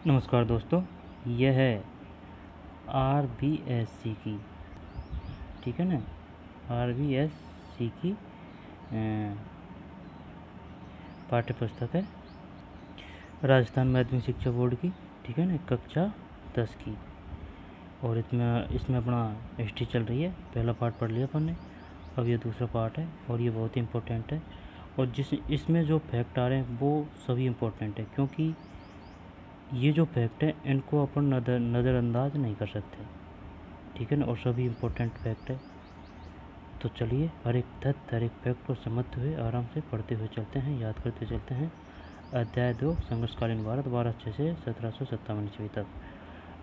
नमस्कार दोस्तों, यह है RBSC की, ठीक है ना, RBSC की पाठ्य पुस्तक है राजस्थान माध्यमिक शिक्षा बोर्ड की, ठीक है ना, कक्षा 10 की। और इसमें अपना हिस्ट्री चल रही है। पहला पार्ट पढ़ लिया अपन ने, अब ये दूसरा पार्ट है और ये बहुत ही इम्पोर्टेंट है। और इसमें जो फैक्ट आ रहे हैं वो सभी इम्पोर्टेंट है, क्योंकि ये जो फैक्ट है इनको अपन नज़रअंदाज नहीं कर सकते, ठीक है ना, और सभी इम्पोर्टेंट फैक्ट है। तो चलिए हर एक तथ्य, हर एक फैक्ट को समझते हुए आराम से पढ़ते हुए चलते हैं, याद करते चलते हैं। अध्याय 2 संघर्षकालीन भारत 12/6 से 1757 ईस्वी तक।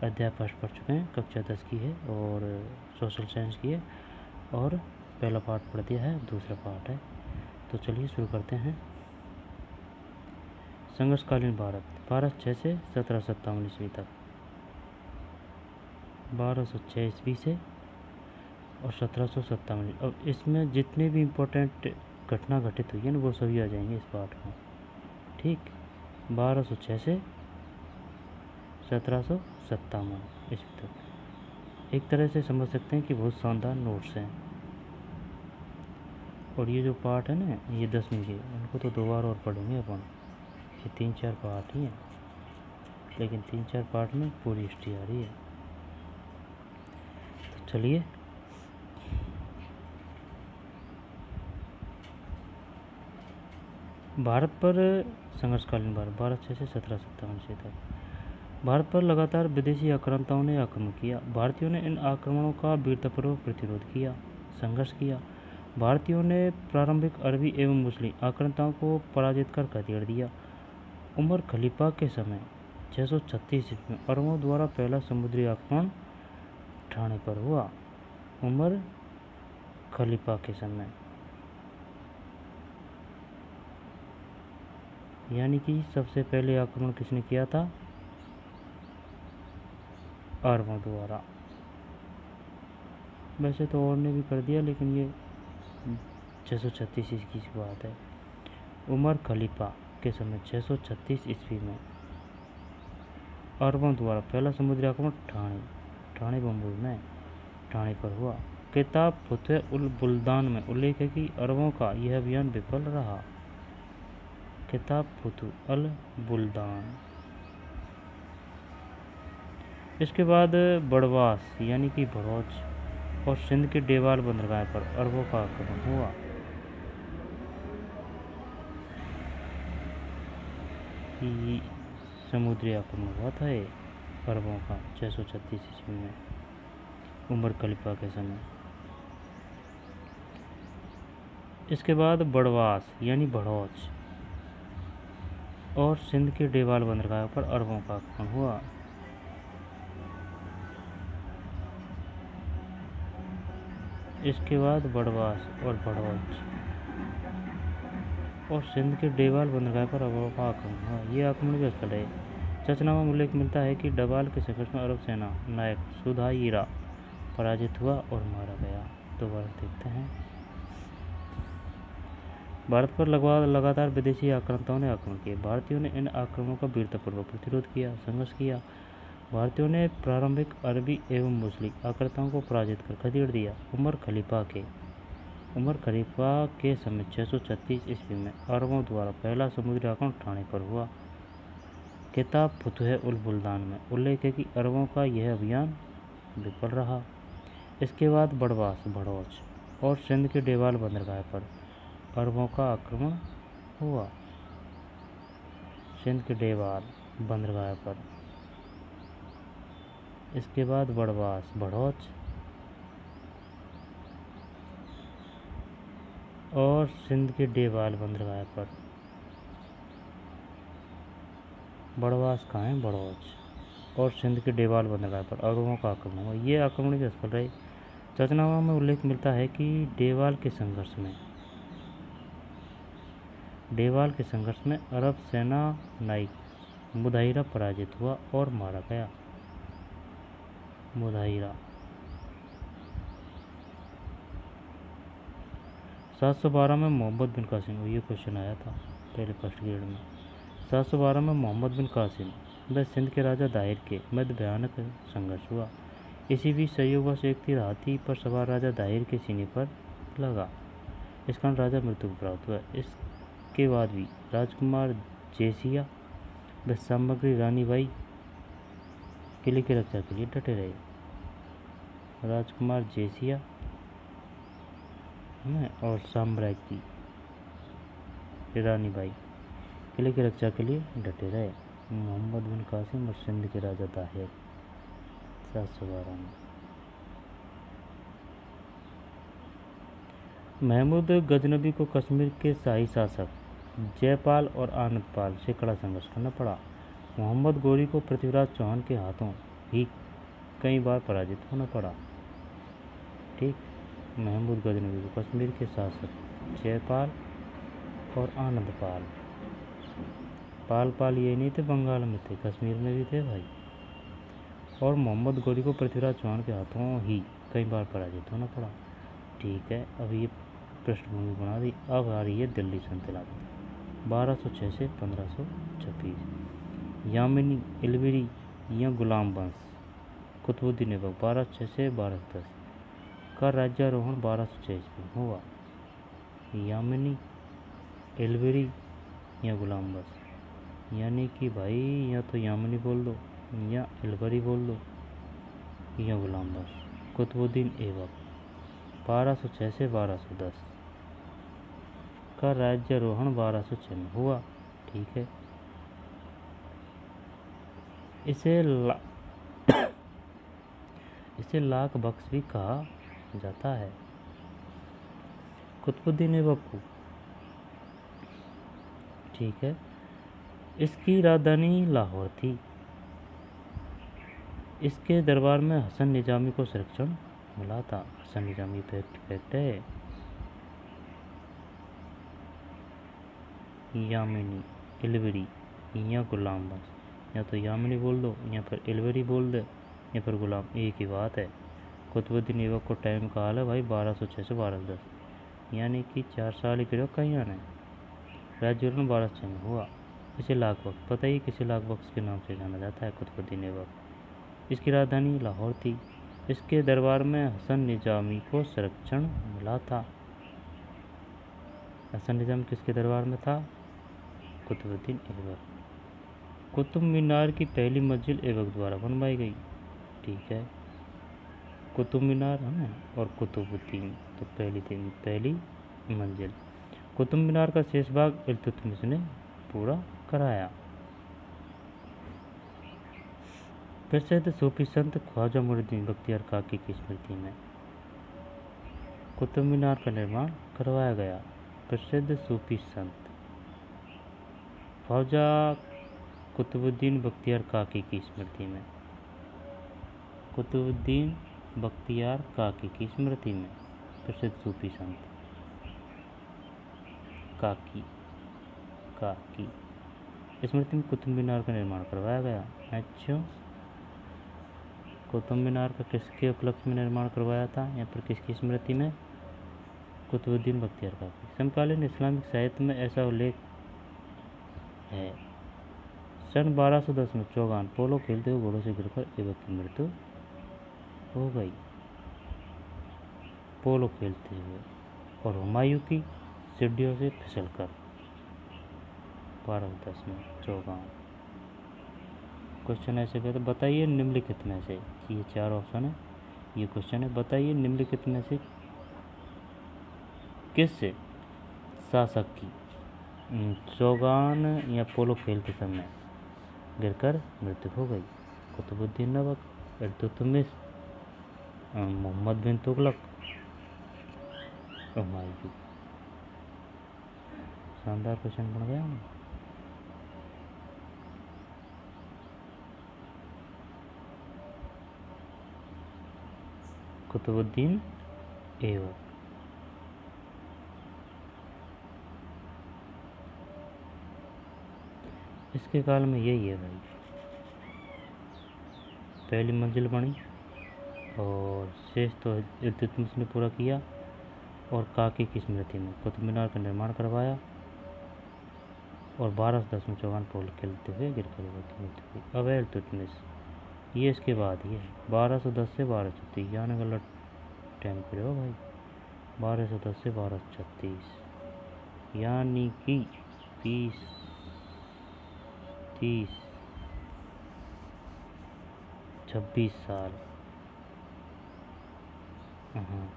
अध्याय फर्स्ट पढ़ चुके हैं, कक्षा 10 की है और सोशल साइंस की है, और पहला पार्ट पढ़ दिया है, दूसरा पार्ट है। तो चलिए शुरू करते हैं। संघर्षकालीन भारत 12/6 से 1757 ईस्वी तक। 1206 ईस्वी से और 1757। अब इसमें जितने भी इम्पोर्टेंट घटना घटित हुई है ना वो सभी आ जाएंगे इस पाठ में, ठीक। 1206 से 1757 ईस्वी तक एक तरह से समझ सकते हैं कि बहुत शानदार नोट्स हैं। और ये जो पार्ट है ना, ये 10वीं के, उनको तो 2 बार और पढ़ेंगे अपन। ये 3-4 पार्ट ही हैं, लेकिन 3-4 पार्ट में पूरी हिस्ट्री आ रही है। तो चलिए भारत पर संघर्षकालीन भारत 12/6 से 1757 ईस्वी तक। भारत पर लगातार विदेशी आक्रांताओं ने आक्रमण किया। भारतीयों ने इन आक्रमणों का वीरतापूर्वक प्रतिरोध किया, संघर्ष किया। भारतीयों ने प्रारंभिक अरबी एवं मुस्लिम आक्रांताओं को पराजित कर खदेड़ दिया। उमर खलीफा के समय 636 ईस्वी में अरबों द्वारा पहला समुद्री आक्रमण ठाणे पर हुआ। उमर खलीफा के समय, यानी कि सबसे पहले आक्रमण किसने किया था? अरबों द्वारा। वैसे तो और ने भी कर दिया, लेकिन ये 636 ईस्वी की बात है। उमर खलीफा के समय 636 ईस्वी में अरबों द्वारा पहला समुद्री आक्रमण ठाणे बम्बई में ठाणे पर हुआ। किताब फतह उल बुल्दान में उल्लेख है कि अरबों का यह अभियान विफल रहा। किताब फतह अल बुल्दान। इसके बाद बड़वास यानी कि भड़ौच और सिंध के डेवाल बंदरगाह पर अरबों का आक्रमण हुआ। समुद्री आक्रमण हुआ था ये अरबों का 636 ईस्वी में, उमर खलीफा के समय। इसके बाद बड़वास यानी भड़ौच और सिंध के डेवाल बंदरगाह पर अरबों का आक्रमण हुआ। इसके बाद बड़वास और भड़ौच और सिंध के डेवाल बंदरगाह पर अरबों का आक्रमण हुआ। ये आक्रमण भी स्थल है। चचनामा में उल्लेख मिलता है कि डबाल के संघर्ष में अरब सेना नायक सुधाईरा पराजित हुआ और मारा गया। दोबारा देखते हैं। भारत पर लगातार विदेशी आक्रांताओं ने आक्रमण किए। भारतीयों ने इन आक्रमणों का वीरतापूर्वक प्रतिरोध किया, संघर्ष किया। भारतीयों ने प्रारंभिक अरबी एवं मुस्लिम आक्रांताओं को पराजित कर खदेड़ दिया। उमर खलीफा के समय 636 ईस्वी में अरबों द्वारा पहला समुद्री आक्रमण ठाणे पर हुआ। किताब फतह उल बुल्दान में उल्लेख है कि अरबों का यह अभियान विफल रहा। इसके बाद बड़वास, भड़ौच और सिंध के डेवाल बंदरगाह पर अरबों का आक्रमण हुआ। सिंध के डेवाल बंदरगाह पर। इसके बाद बड़वास, भड़ौच और सिंध के डेवाल बंदरगाह पर। बड़वास कहाँ है? भड़ौच और सिंध के डेवाल बंदरगाह पर अरबों का आक्रमण हुआ। ये आक्रमण भी सफल रहे। चचनामा में उल्लेख मिलता है कि डेवाल के संघर्ष में अरब सेना नायक मुदाहिरा पराजित हुआ और मारा गया। मुदाहिरा 712 में मोहम्मद बिन कासिम, ये क्वेश्चन आया था पहले फर्स्ट ग्रेड में। 712 में मोहम्मद बिन कासिम व सिंध के राजा दाहिर के मध्य भयानक संघर्ष हुआ। इसी बीच संयोगवश एक तीर हाथी पर सवार राजा दाहिर के सीने पर लगा। इस कारण राजा मृत्यु को प्राप्त हुआ। इसके बाद भी राजकुमार जेसिया व सामग्री रानी बाई किले की रक्षा के लिए डटे रहे। राजकुमार जेसिया और साम्राज्य रानी बाई किले की रक्षा के लिए डटे रहे। मोहम्मद बिन कासिम और सिंध के राजा ताहिर 712 में। महमूद गजनबी को कश्मीर के शाही शासक जयपाल और आनंदपाल से कड़ा संघर्ष करना पड़ा। मोहम्मद गोरी को पृथ्वीराज चौहान के हाथों ही कई बार पराजित होना पड़ा। ठीक, महमूद गजनबी को कश्मीर के शासक जयपाल और आनंदपाल, पाल ये नहीं थे, बंगाल में थे, कश्मीर में भी थे भाई। और मोहम्मद गोरी को पृथ्वीराज चौहान के हाथों ही कई बार पराजित होना पड़ा। ठीक है, अब ये पृष्ठभूमि बना दी। अब आ रही है दिल्ली सल्तनत 1206 से 1526। यामिनी, इलविरी या गुलाम वंश कुतुबुद्दीन ऐबक 1206 से 1210 का राज्यारोहण 1206 में हुआ। यामिनी, इलविरी या गुलाम वंश, यानी कि भाई या तो यामिनी बोल दो या इलवरी बोल दो या गुलाम वंश। कुतुबुद्दीन ऐबक 1206 से 1210 का राज्यारोहण 1206 में हुआ। ठीक है, इसे लाख बख्श भी कहा जाता है। कुतुबुद्दीन ऐबक को, ठीक है, इसकी राजधानी लाहौर थी। इसके दरबार में हसन निजामी को संरक्षण मिला था। हसन निजामी फैक्ट है। यामिनी, इलवरी या गुलाम वंश, या तो यामिनी बोल दो या फिर इलवरी बोल दे या फिर गुलाम, एक ही बात है। कुतुबुद्दीन ऐबक को टाइम का हाल है भाई 1206 से 1210, यानी कि 4 साल ही करीब कहीं आने। राज्यारोहण 1206 में हुआ। इसे लाख बख्श, पता ही किसे लाख बख्श के नाम से जाना जाता है। कुतुबुद्दीन ऐबक, इसकी राजधानी लाहौर थी। इसके दरबार में हसन निजामी को संरक्षण मिला था। हसन निजामी किसके दरबार में था? कुतुबुद्दीन ऐबक। कुतुब मीनार की पहली मंजिल ऐबक द्वारा बनवाई गई। ठीक है, कुतुब मीनार है ना, और कुतुबुद्दीन तो पहली मंजिल। कुतुब मीनार का शेष भाग इल्तुतमिश ने पूरा कराया। प्रसिद्ध सूफी संत ख्वाजा मुइनुद्दीन बख्तियार काकी की स्मृति में कुतुब मीनार का निर्माण करवाया गया। प्रसिद्ध सूफी संत ख्वाजा कुतुबुद्दीन बख्तियार काकी की स्मृति में, कुतुबुद्दीन बख्तियार काकी की स्मृति में प्रसिद्ध सूफी संत काकी स्मृति में कुतुब मीनार का निर्माण करवाया गया। अच्छा, कुतुब मीनार का किसके उपलक्ष्य में निर्माण करवाया था या फिर किसकी स्मृति में? कुतुबुद्दीन बख्तियार काकी। समकालीन इस्लामिक साहित्य में ऐसा उल्लेख है। सन 1210 में चौगान पोलो खेलते हुए घोड़ों से गिरकर ऐबक की मृत्यु हो गई। पोलो खेलते हुए, और हुमायूं की सीढ़ियों से फिसलकर 1210 में चौगान। क्वेश्चन ऐसे कहते, बताइए निम्नलिखित में से, ये 4 ऑप्शन है, ये क्वेश्चन है, बताइए निम्नलिखित में से किस शासक की चौगान या पोलो खेलते समय गिरकर मृत्यु हो गई? कुतुबुद्दीन ऐबक, इल्तुतमिश, मोहम्मद बिन तुगलक, हुमायूं। शानदार क्वेश्चन बन गया। कुतुबुद्दीन ऐबक। इसके काल में यही है भाई, पहली मंजिल बनी और शेष तो इल्तुतमिश ने पूरा किया, और काकी की स्मृति में कुतुब मीनार का निर्माण करवाया। और 1210 पोल खेलते हुए गिर कर। अब है इल्तुतमिश, ये इसके बाद ही है 1210 से 1236, यानी गलत टाइम पे हो भाई। 1210 से 1236 यानी कि 20 30 26 साल। हाँ,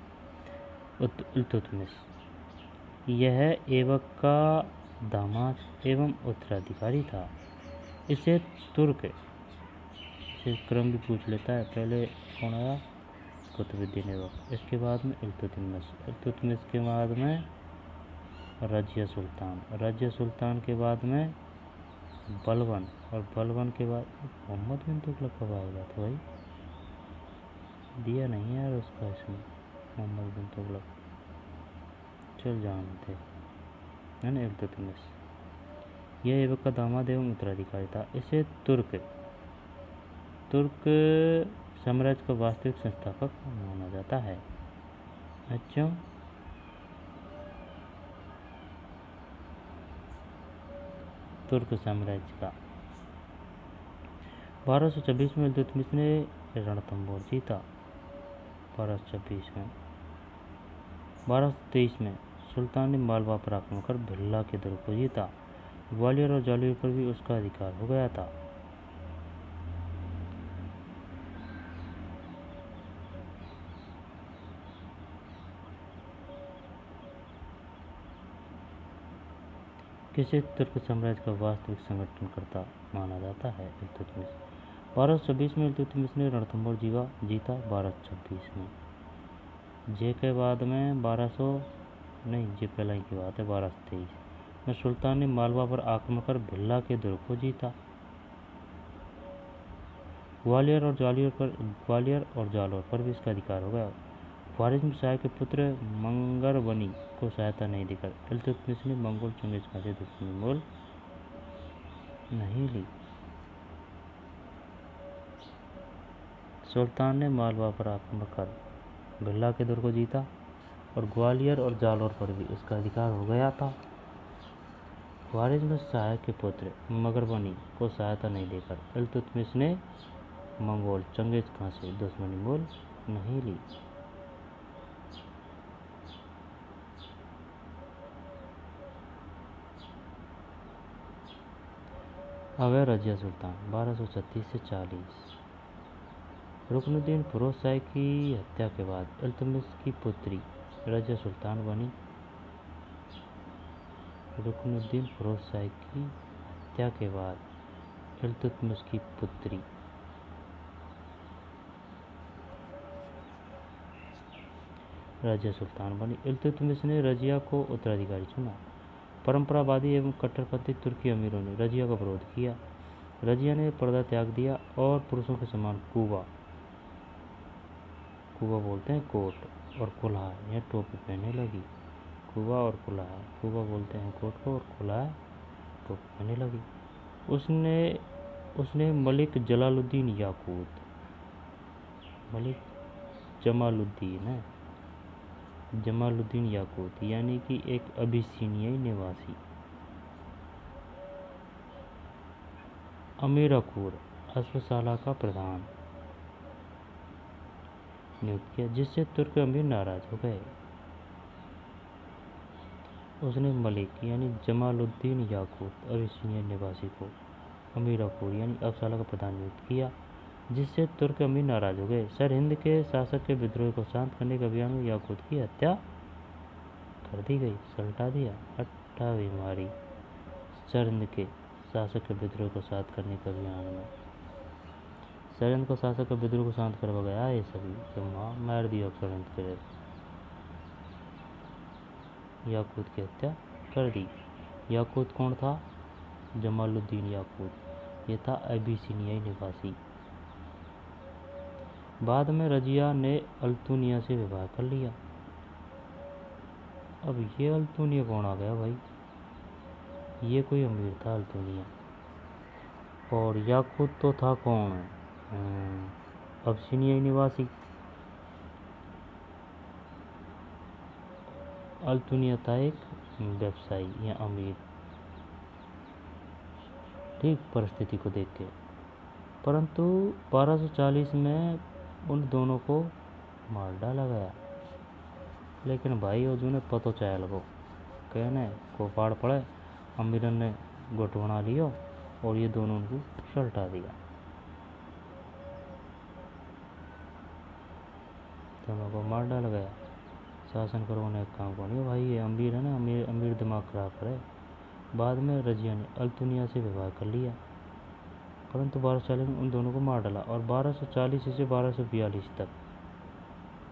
इल्तुतमिश यह ऐबक का दामाद एवं उत्तराधिकारी था। इसे तुर्क, इसे क्रम भी पूछ लेता है, पहले कौन आया, कुतुबुद्दीन ऐबक, इसके बाद में इल्तुतमिश, इल्तुतमिश के बाद में रजिया सुल्तान, रजिया सुल्तान के बाद में बलबन, और बलबन के बाद मोहम्मद बिन तुगलक कब आएगा, तो भाई दिया नहीं यार उसका इसमें, मोहम्मद बिन तुगलक, चल जानते है ना। इल्तुतमिश यह ऐबक का दामाद एवं उत्तराधिकारी था। इसे तुर्क साम्राज्य का वास्तविक संस्थापक माना जाता है। अच्छा, तुर्क साम्राज्य का 1226 में इल्तुतमिश ने रणथंबोर जीता। 1226 में 1223 में सुल्तान ने मालवा पर आक्रमण कर भिल्ला के दुर्ग को जीता। ग्वालियर और जालोर पर भी उसका अधिकार हो गया था। किसे तुर्क साम्राज्य का वास्तविक संगठनकर्ता माना जाता है, इल्तुतमिश। 1226 में इल्तुतमिश ने रणथंबोर जीता। 1226 में जे के बाद में 1200 नहीं, जे पहला ही की बात है। 1223 में सुल्तान ने मालवा पर आक्रमण कर भिल्ला के दुर्ग को जीता। ग्वालियर और जालोर पर भी इसका अधिकार हो गया। ख्वारिज्म शाह के पुत्र मंगरबनी को सहायता नहीं देकर इल्तुतमिश ने मंगोल चंगेज खान से दुश्मनी मोल नहीं ली। सुल्तान ने मालवा पर आक्रमण कर भिल्ला के दुर्ग को जीता और ग्वालियर और जालोर पर भी इसका अधिकार हो गया था। ख्वारिज्म शाह के पुत्र मंगरबनी को सहायता नहीं देकर इल्तुतमिश ने मंगोल चंगेज खान से दुश्मनी मोल नहीं ली। अब है रजिया सुल्तान 1236 से 40। रुकनुद्दीन फिरोज शाह की हत्या के बाद इल्तुतमिश की पुत्री रजिया सुल्तान बनी। रुकनुद्दीन फिरोज शाह की हत्या के बाद इल्तुतमिश की पुत्री रजिया सुल्तान बनी। इल्तुतमिश ने रजिया को उत्तराधिकारी चुना। परंपरावादी एवं कट्टरपंथी तुर्की अमीरों ने रजिया का विरोध किया। रजिया ने पर्दा त्याग दिया और पुरुषों के समान कुबा बोलते हैं कोट और कुल्हा या टोपी पहनने लगी। कुबा और कुल्हा, कुबा बोलते हैं कोट को और कुल्हा टोपी पहनने लगी। उसने मलिक जमालुद्दीन याकूत यानी कि एक अबिसिनियाई निवासी अमीराकुर अस्पशाला का प्रधान नियुक्त किया, जिससे तुर्क अमीर नाराज हो गए। उसने मलिक यानी जमालुद्दीन याकूत अबिसिनियाई निवासी को अमीराकुर यानी अस्पशाला का प्रधान नियुक्त किया, जिससे तुर्क अमीर नाराज हो गए। सरहिंद के शासक के विद्रोह को शांत करने के अभियान में याकूत की हत्या कर दी गई, सल्टा दिया। हट्टा बीमारी, सरहिंद के शासक के विद्रोह को शांत करने के अभियान में सरहिंद को शासक के विद्रोह को शांत करवा गया। ये सभी मार दिया सरहिंद के याकूत की हत्या कर दी। याकूत कौन था? जमालुद्दीन याकूत, ये था अबिसिनियाई निवासी। बाद में रजिया ने अल्तुनिया से विवाह कर लिया। अब ये अल्तुनिया कौन आ गया भाई? ये कोई अमीर था अल्तुनिया। और याकूत तो था कौन? अबिसिनियाई निवासी। अल्तुनिया था एक व्यवसायी या अमीर। ठीक परिस्थिति को देख के। परंतु 1240 में उन दोनों को मार डाला गया। लेकिन भाई अर्जुन ने पतो चाहे लगो कहने को पाड़ पड़े, अमीरन ने गुट बना लियो और ये दोनों उनको सल्टा दिया। दोनों को मार डाला गया। शासन करवाने का काम कौन है भाई, ये अमीर है ना, अमीर दिमाग खराब करे। बाद में रजिया ने अल्तुनिया से विवाह कर लिया, परंतु 1240 में उन दोनों को मार डाला। और 1240 से 1242 तक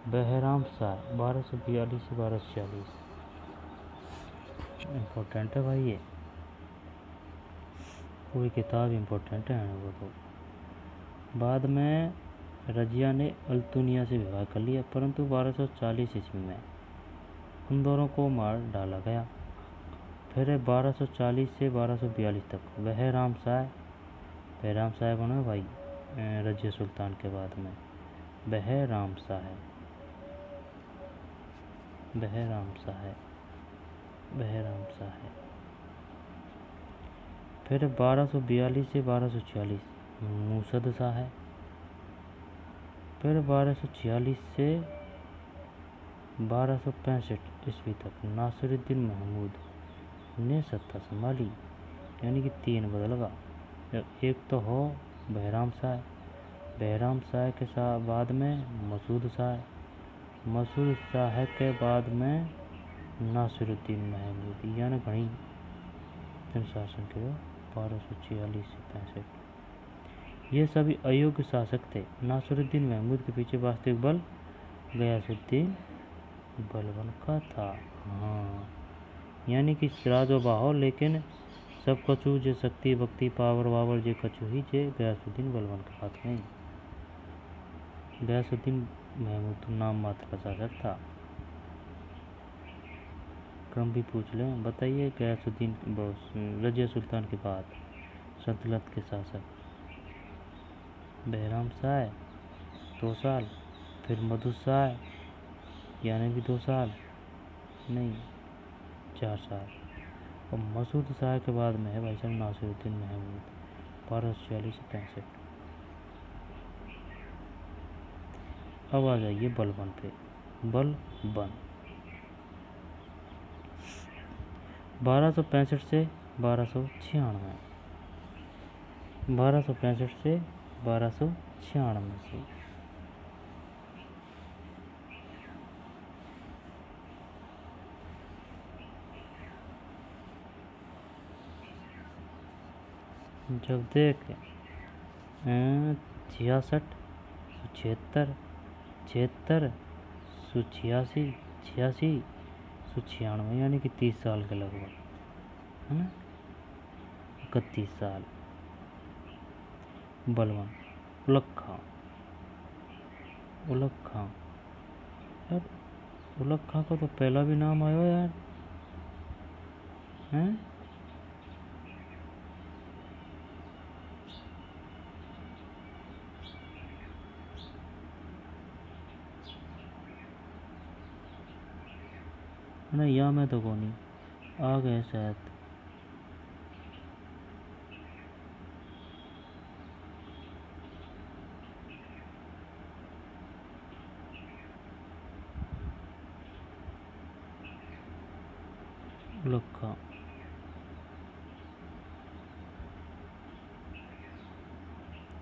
बहराम शाह, 1242 से 1240 इम्पोर्टेंट है भाई, ये पूरी किताब इम्पोर्टेंट है वो तो। बाद में रजिया ने अल्तुनिया से विवाह कर लिया, परंतु 1240 ईस्वी में उन दोनों को मार डाला गया। फिर 1240 से 1242 तक बहराम शाह बना भाई रजिया सुल्तान के बाद में बहराम शाह। फिर 1242 से 1246 मूसद शाह है। फिर 1246 से 1265 ईस्वी तक नासिरुद्दीन महमूद ने सत्ता संभाली, यानी कि 3 बदल गया। एक तो हो बहराम शाह के साथ बाद में मसूद शाह के बाद में नासिरुद्दीन महमूद, यानी घनी जन शासन के 1246 से 65। ये सभी अयोग्य शासक थे। नासिरुद्दीन महमूद के पीछे वास्तविक बल गयासुद्दीन बलबन का था। हाँ, यानी कि सिराज व बाहो, लेकिन सब कछु जे शक्ति भक्ति पावर वावर जे कछु ही जे गयासुद्दीन बलबन के हाथ में। गयासुद्दीन महमूद तो नाम मात्र का शासक था। क्रम भी पूछ लें, बताइए गयासुद्दीन रजिया सुल्तान के बाद सल्तनत के शासक बहराम शाह 2 साल, फिर मधुद शाह यानी भी 2 साल नहीं 4 साल, और मसूद शाह के बाद में है भाई साहब नासिरुद्दीन महमूद 1246 से 65। अब आ जाइए बलबन पे। बलबन 1265 से 1296, 1265 से 1296 से जब देख 66, 76, 76, 86, 86, 96, यानी कि 30 साल के लगभग है ना, 31 साल। बलबन उलग खां यार, उलग खां का तो पहला भी नाम आया यार, हैं ना, या मैं तो को नहीं आ गए शायद। उलग खां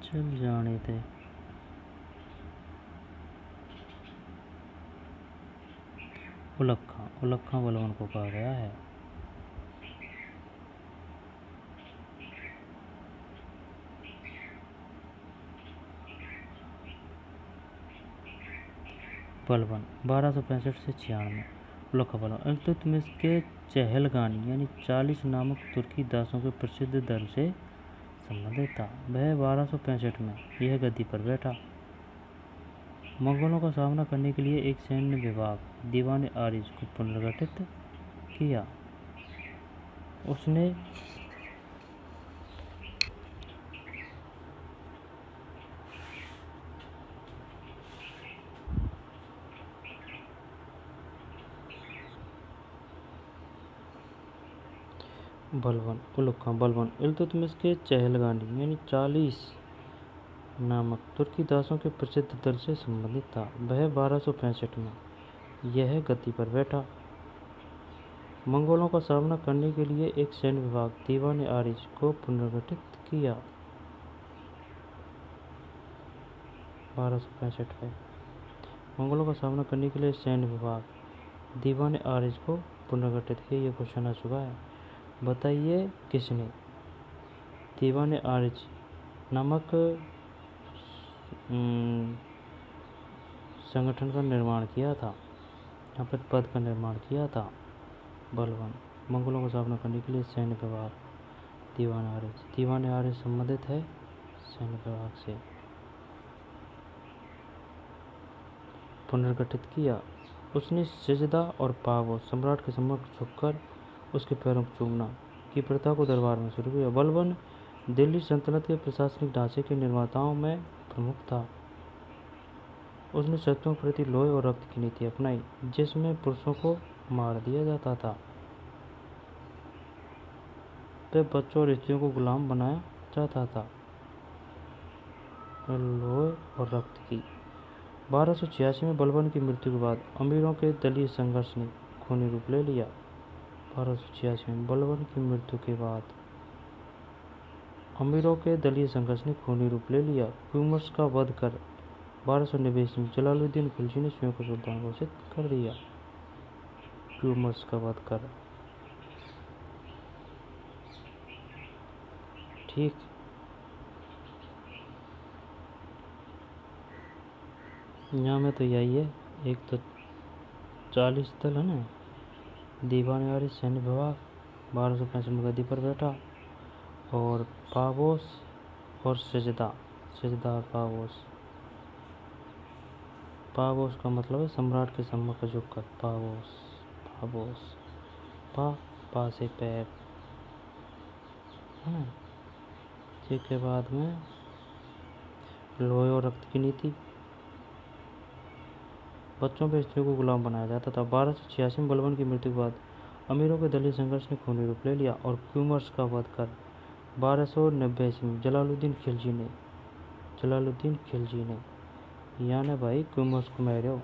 चल जाने थे। उलग खां बलबन को कहा गया है। बलबन 1265 से 96, उलग खां बलबन इल्तुतमिश के चहलगानी यानी 40 नामक तुर्की दासों के प्रसिद्ध दल से संबंधित था। वह 1265 में यह गद्दी पर बैठा। मंगोलों का सामना करने के लिए एक सैन्य विभाग दीवान आरिज को पुनर्गठित किया। उसने बलबन उलुक्का बलबन इल्तुतमिश के चहलगानी यानी 40 नामक तुर्की दासों के प्रसिद्ध दल से संबंधित था। वह 1265 में यह गद्दी पर बैठा। मंगोलों का सामना करने के लिए एक सैन्य विभाग दीवान आरिज को पुनर्गठित किया। 1265 में मंगोलों का सामना करने के लिए सैन्य विभाग दीवान आरिज को पुनर्गठित किया। ये क्वेश्चन आ चुका है। बताइए किसने दीवान आरिज नामक संगठन का निर्माण किया था, यहाँ पर पद का निर्माण किया था। बलबन मंगोलों का सामना करने के लिए सैन्य विभाग दीवान आरिज संबंधित है सैन्य विभाग से। पुनर्गठित किया। उसने सिजदा और पावो सम्राट के समक्ष झुककर उसके पैरों को चूमना की प्रथा को दरबार में शुरू किया। बलबन दिल्ली सल्तनत के प्रशासनिक ढांचे के निर्माताओं में प्रमुख था। उसने शत्रुओं के प्रति लोहे और रक्त की नीति अपनाई, जिसमें पुरुषों को मार दिया जाता था। वह बच्चों और स्त्रियों को गुलाम बनाया जाता था। लोहे और रक्त की 1286 में बलबन की मृत्यु के बाद अमीरों के दलीय संघर्ष ने खूनी रूप ले लिया। 1286 में बलबन की मृत्यु के बाद अमीरों के दलीय संघर्ष ने खूनी रूप ले लिया। क्यूमर्स का वध कर 1290 में जलालुद्दीन खिलजी ने स्वयं को सुल्तान घोषित कर दिया। क्यूमर्स का वध कर, ठीक। यहाँ में तो यही है, एक तो 40 दल है ना, दीवान आरिज सैन्य विभाग 1265 में गद्दी पर बैठा, और पावोस और सिजदा पावोस का मतलब है सम्राट के सम्मुख झुककर। पावोस पा से पैर है। इसके बाद में लोहे और रक्त की नीति, बच्चों पर स्त्रियों को गुलाम बनाया जाता था। 1286 में बलबन की मृत्यु के बाद अमीरों के दलीय संघर्ष ने खूनी रूप ले लिया और क्यूमर्स का वध कर 1290 में जलालुद्दीन खिलजी ने यानी भाई क्यूमर्स को मारो,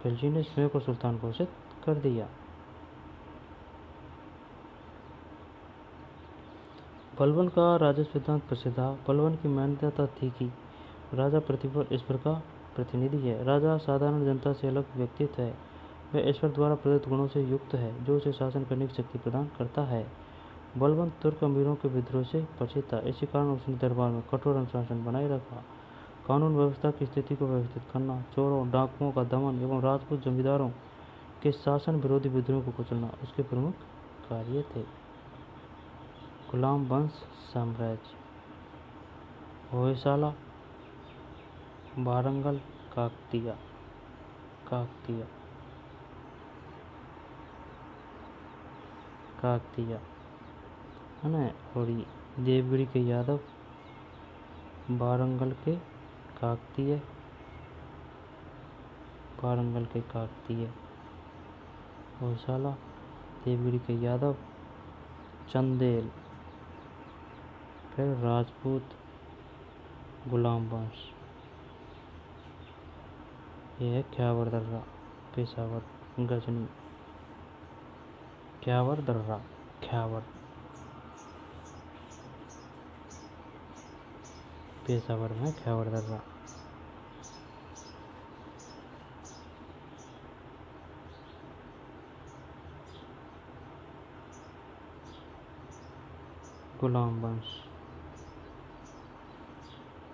खिलजी ने स्वयं को सुल्तान घोषित कर दिया। बलबन का राजस्व सिद्धांत प्रसिद्ध था। बलबन की मान्यता थी कि राजा पृथ्वी पर ईश्वर का प्रतिनिधि है। राजा साधारण जनता से अलग व्यक्तित्व है। वह ईश्वर द्वारा प्रदत्त गुणों से युक्त है, जो उसे शासन करने की शक्ति प्रदान करता है। बलबन तुर्क अमीरों के विद्रोह से परिचित था। इसी कारण उसने दरबार में कठोर अनुशासन बनाए रखा। कानून व्यवस्था की स्थिति को व्यवस्थित करना, चोरों डाकुओं का दमन एवं राजपूत जमींदारों के शासन विरोधी विद्रोह को कुचलना उसके प्रमुख कार्य थे। गुलाम वंश साम्राज्य, होयसाला, वारंगल, काकतीय है ना, और देवगिरी के यादव, वारंगल के काकतीय, होयसाला, देवगिरी के यादव, चंदेल, फिर राजपूत, गुलाम वंश। यह है ख्यावर दर्रा, पेशावर, गजनी, ख्यावर दर्रा, पेशावर में ख्यावर दर्रा। गुलाम वंश,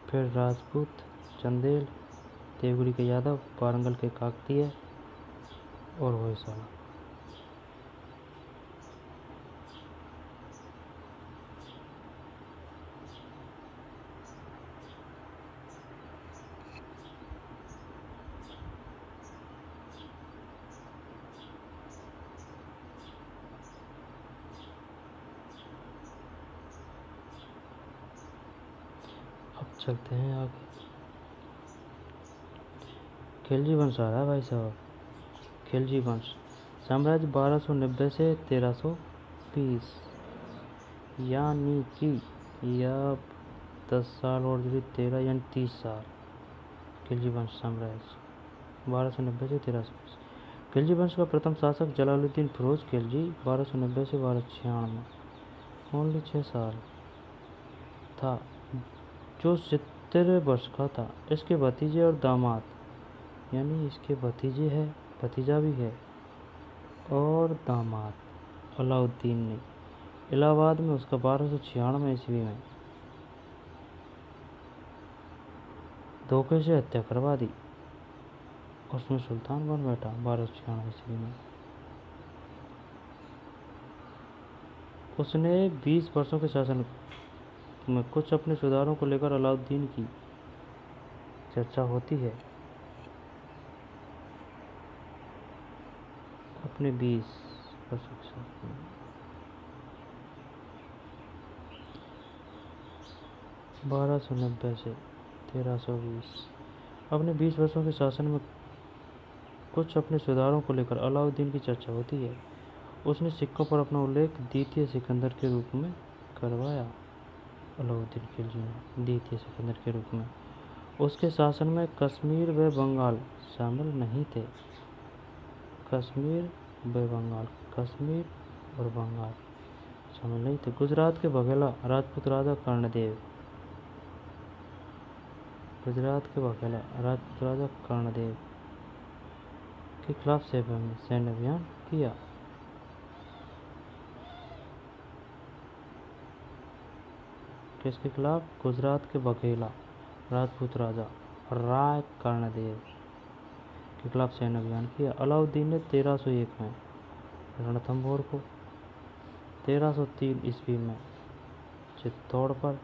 फिर राजपूत, चंदेल, देवगिरी के यादव, वारंगल के काकतीय और होयसाला। चलते हैं आगे। खिलजी वंश आ रहा है भाई साहब। खिलजी वंश साम्राज्य 1290 से 1320। यानी कि यह 10 साल और दूरी 13 यानी 30 साल। खिलजी वंश साम्राज्य 1290 से 1320। खिलजी वंश का प्रथम शासक जलालुद्दीन फिरोज खिलजी 1290 से 1296, ओनली 6 साल था, जो 70 वर्ष का था। इसके भतीजे और दामाद, यानी इसके भतीजे है, भतीजा भी है और दामाद अलाउद्दीन ने इलाहाबाद में उसका 1296 ईस्वी में धोखे से हत्या करवा दी। उसमें सुल्तान बन बैठा 1296 ईस्वी में। उसने 20 वर्षों के शासन में कुछ अपने सुधारों को लेकर अलाउद्दीन की चर्चा होती है। अपने 20 वर्षों के शासन में 1290 से 1320। अपने 20 वर्षों के शासन में कुछ अपने सुधारों को लेकर अलाउद्दीन की चर्चा होती है। उसने सिक्कों पर अपना उल्लेख द्वितीय सिकंदर के रूप में करवाया। अलाउद्दीन खिलजी ने द्वितीय सिकंदर के रूप में। उसके शासन में कश्मीर व बंगाल शामिल नहीं थे। कश्मीर व बंगाल, कश्मीर और बंगाल शामिल नहीं थे। गुजरात के बघेला राजपूत राजा कर्णदेव, गुजरात के बघेला राजपूत राजा कर्णदेव के खिलाफ सैन्य अभियान किया। किसके खिलाफ? गुजरात के बघेला राजपूत राजा राय कर्णदेव के खिलाफ सैन्य अभियान किया। अलाउद्दीन ने 1301 में रणथंभौर को, 1303 ईस्वी में चित्तौड़ पर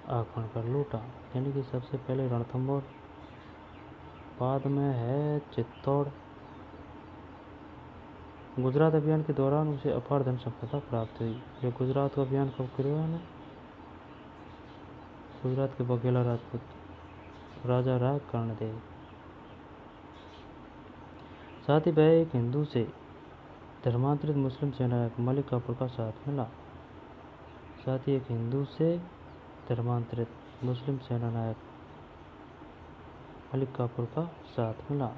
आक्रमण कर लूटा। यानी कि सबसे पहले रणथंभौर, बाद में है चित्तौड़। गुजरात अभियान के दौरान उसे अपार धन संपदा प्राप्त हुई। ये गुजरात का अभियान कब करवाया ने? गुजरात के बघेला राजपूत राजा राय कर्णदेव। साथ ही वह एक हिंदू से धर्मांतरित मुस्लिम सेनानायक मलिक काफूर का साथ मिला। साथ ही एक हिंदू से धर्मांतरित मुस्लिम सेनानायक मलिक काफूर का साथ मिला।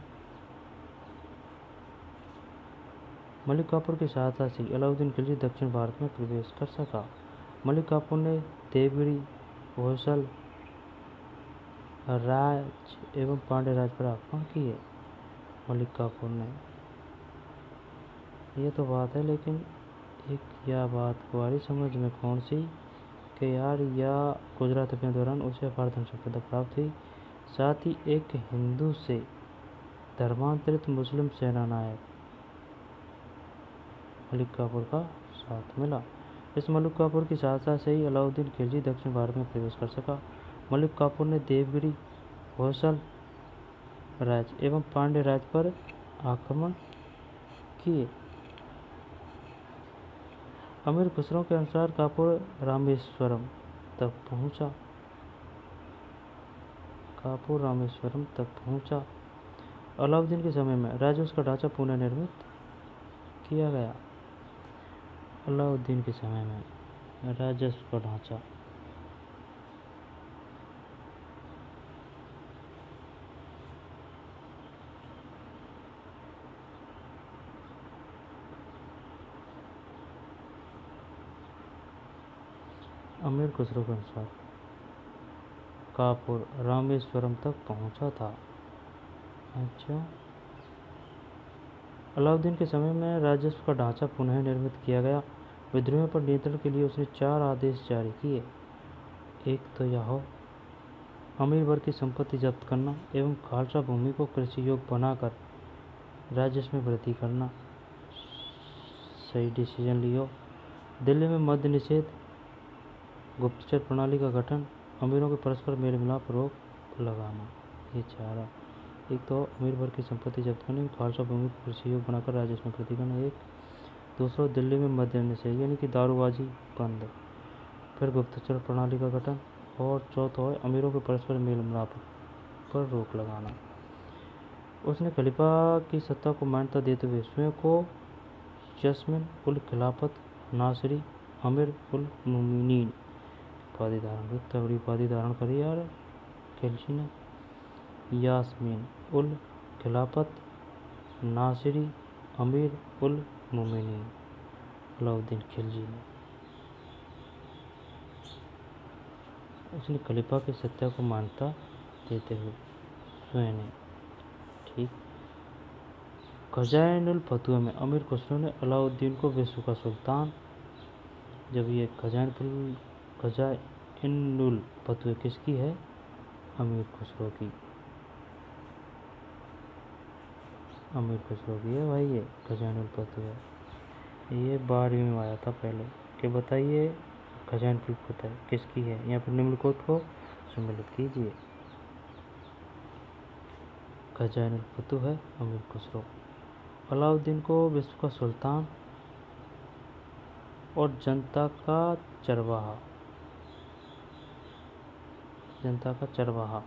मलिक काफूर की सहायता से अलाउद्दीन खिलजी दक्षिण भारत में प्रवेश कर सका। मलिक काफूर ने देवगिरी, होयसल, राज एवं पांड्य राज पर आक्रमण किए। मलिक काफूर ने, ये तो बात है, लेकिन एक यह बात कुआरी समझ में कौन सी कि यार या गुजरात अभियान दौरान उसे अपार धन संपदा प्राप्त हुई। साथ ही एक हिंदू से धर्मांतरित मुस्लिम सेनानायक मलिक काफूर का साथ मिला। इस मलिक काफूर की सहायता से ही अलाउद्दीन खिलजी दक्षिण भारत में प्रवेश कर सका। मलिक काफूर ने देवगिरी, होयसल राज एवं पांड्य राज पर आक्रमण किए। अमीर खुसरो के अनुसार काफूर रामेश्वरम तक पहुंचा। काफूर रामेश्वरम तक पहुंचा। अलाउद्दीन के समय में राजवंश का ढांचा पुनर्निर्मित किया गया। अलाउद्दीन के समय में राजस्व का ढांचा अमीर खुसरो के अनुसार काफूर रामेश्वरम तक पहुंचा था। अच्छा, अलाउद्दीन के समय में राजस्व का ढांचा पुनः निर्मित किया गया। विद्रोहियों पर नियंत्रण के लिए उसने 4 आदेश जारी किए। एक तो यह हो, अमीर वर्ग की संपत्ति जब्त करना एवं खालसा भूमि को कृषि योग्य बनाकर राजस्व में वृद्धि करना। सही डिसीजन लियो। दिल्ली में मद्य निषेध, गुप्तचर प्रणाली का गठन, अमीरों के परस्पर मेल मिलाप रोक लगाना। ये 4। एक तो अमीर वर्ग की संपत्ति जब्त करनी, खालसा भूमि को कृषि योग्य बनाकर राजस्व में वृद्धि करना। एक दूसरा, दिल्ली में मद्य निषेध यानी कि दारूबाजी बंद। फिर गुप्तचर प्रणाली का गठन और चौथा है अमीरों के परस्पर मेल मिलाप पर रोक लगाना। उसने खलीफा की सत्ता को मान्यता देते हुए स्वयं को यस्मिन उल खिलाफत नासिरी अमीर उल मोमिनीन उपाधि धारण की, तगड़ी उपाधि धारण करी यार खिलजी ने। यास्मीन उल खिलाफत नासिरी अमीर उल मोमिनीन अलाउद्दीन खिलजी ने। उसने खलीफा की सत्ता को मान्यता देते हुए स्वयं। ठीक। खजाइनुल फतुहा में अमीर खुसरो ने अलाउद्दीन को विश्व का सुल्तान, जब ये खजाइनुल फतुहा किसकी है? अमीर खुसरो की। अमीर खुसरो की है भाई ये खजाइनुल फतुहा। ये 12वीं में आया था पहले कि बताइए खजाइनुल फतुहा किसकी है। यहाँ पर निम्नलिखित को सम्मिलित कीजिए। खजाइनुल फतुहा है अमीर खुसरो। अलाउद्दीन को विश्व का सुल्तान और जनता का चरवाहा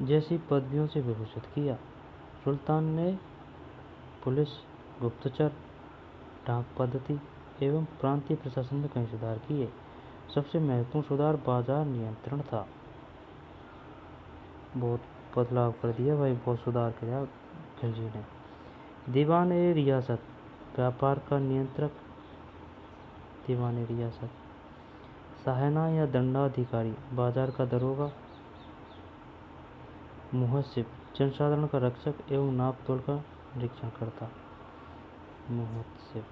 जैसी पदवियों से विभूषित किया। सुल्तान ने पुलिस, गुप्तचर, डाक पद्धति एवं प्रांतीय प्रशासन में कई सुधार किए। सबसे महत्वपूर्ण सुधार बाजार नियंत्रण था। बहुत बदलाव कर दिया भाई, बहुत सुधार किया खिलजी ने। दीवान ए रियासत व्यापार का नियंत्रक। दीवान ए रियासत साहना या दंडाधिकारी बाजार का दरोगा। मुहस्सिब जनसाधारण का रक्षक एवं नाप तोल का निरीक्षण करता। मुहस्सिब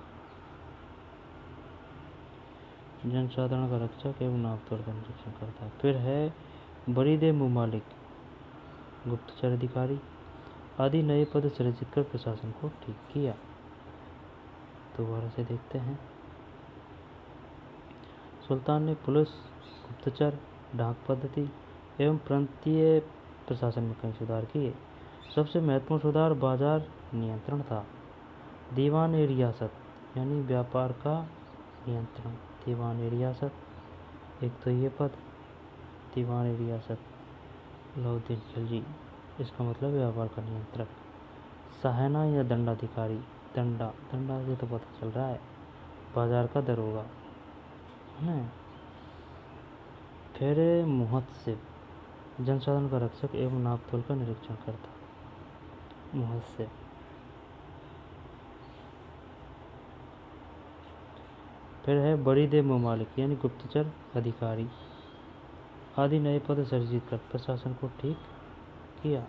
जनसाधारण का रक्षक एवं नाप तोल का निरीक्षण करता। फिर है बरीदे मुमालिक गुप्तचर अधिकारी आदि नए पद सृजित कर प्रशासन को ठीक किया। दोबारा से देखते हैं। सुल्तान ने पुलिस, गुप्तचर, डाक पद्धति एवं प्रांतीय प्रशासन में कई सुधार किए। सबसे महत्वपूर्ण सुधार बाजार नियंत्रण था। दीवान ए रियासत यानी व्यापार का नियंत्रण। दीवान ए रियासत एक तो ये पद दीवान ए रियासत अलाउद्दीन खिलजी, इसका मतलब व्यापार का नियंत्रक। साहना या दंडाधिकारी, दंडा से तो पता चल रहा है बाजार का दरोगा है। फिर मुहस्सिब जनसाधारण का रक्षक एवं नाप तोल का निरीक्षण करता। मुहस्सिब। फिर है बरीदे मुमालिक यानी गुप्तचर अधिकारी आदि नए पद सृजित कर प्रशासन को ठीक किया।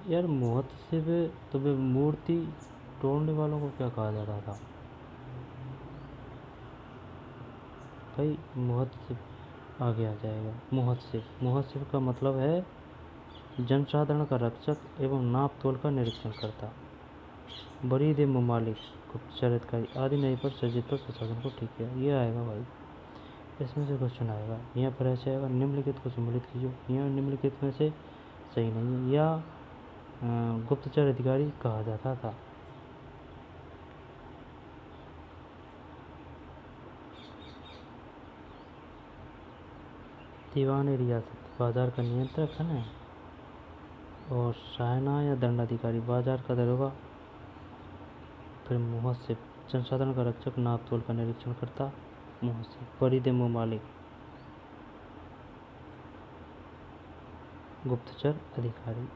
यार मुहस्सिब तो मूर्ति तोड़ने वालों को क्या कहा जाता था भाई? मुहस्सिब आगे आ जाएगा। मुहस्सिब का मतलब है जनसाधारण का रक्षक एवं नाप तोल का निरीक्षण करता। बरीद मुमालिक गुप्तचर अधिकारी आदि नए पर सृजित पर प्रशासन को ठीक किया। ये आएगा भाई, इसमें से क्वेश्चन आएगा। यहाँ पर ऐसे आएगा निम्नलिखित को सम्मिलित कीजिए। यहाँ निम्नलिखित में से सही नहीं है। या गुप्तचर अधिकारी कहा जाता था। दीवान रियासत बाजार का नियंत्रक है ना। और साहना या दंडाधिकारी बाजार का दरोगा। फिर मुहस्सिब जनसाधारण का रक्षक नाप तोल का निरीक्षण करता। मुहस्सिब बरीद मुमालिक गुप्तचर अधिकारी।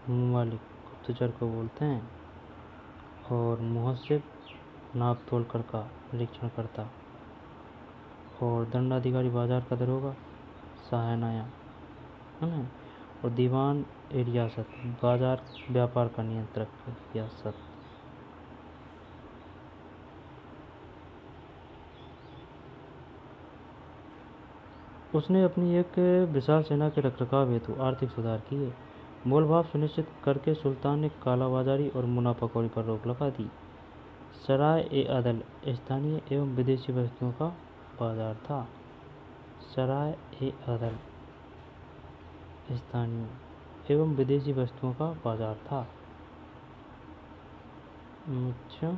मुमालिक गुप्तचर को बोलते हैं और मुहस्सिब नाप तोल कर का निरीक्षण करता। और दंडाधिकारी बाजार का दरोगा साहनाया है ना। और दीवान ए रियासत बाजार व्यापार का नियंत्रक रियासत। उसने अपनी एक विशाल सेना के रखरखाव हेतु आर्थिक सुधार किए। मोलभाव सुनिश्चित करके सुल्तान ने कालाबाजारी और मुनाफाखोरी पर रोक लगा दी। सराय ए अदल स्थानीय एवं विदेशी वस्तुओं का बाजार था। सराय ए अदल स्थानीय एवं विदेशी वस्तुओं का बाजार था। अच्छा,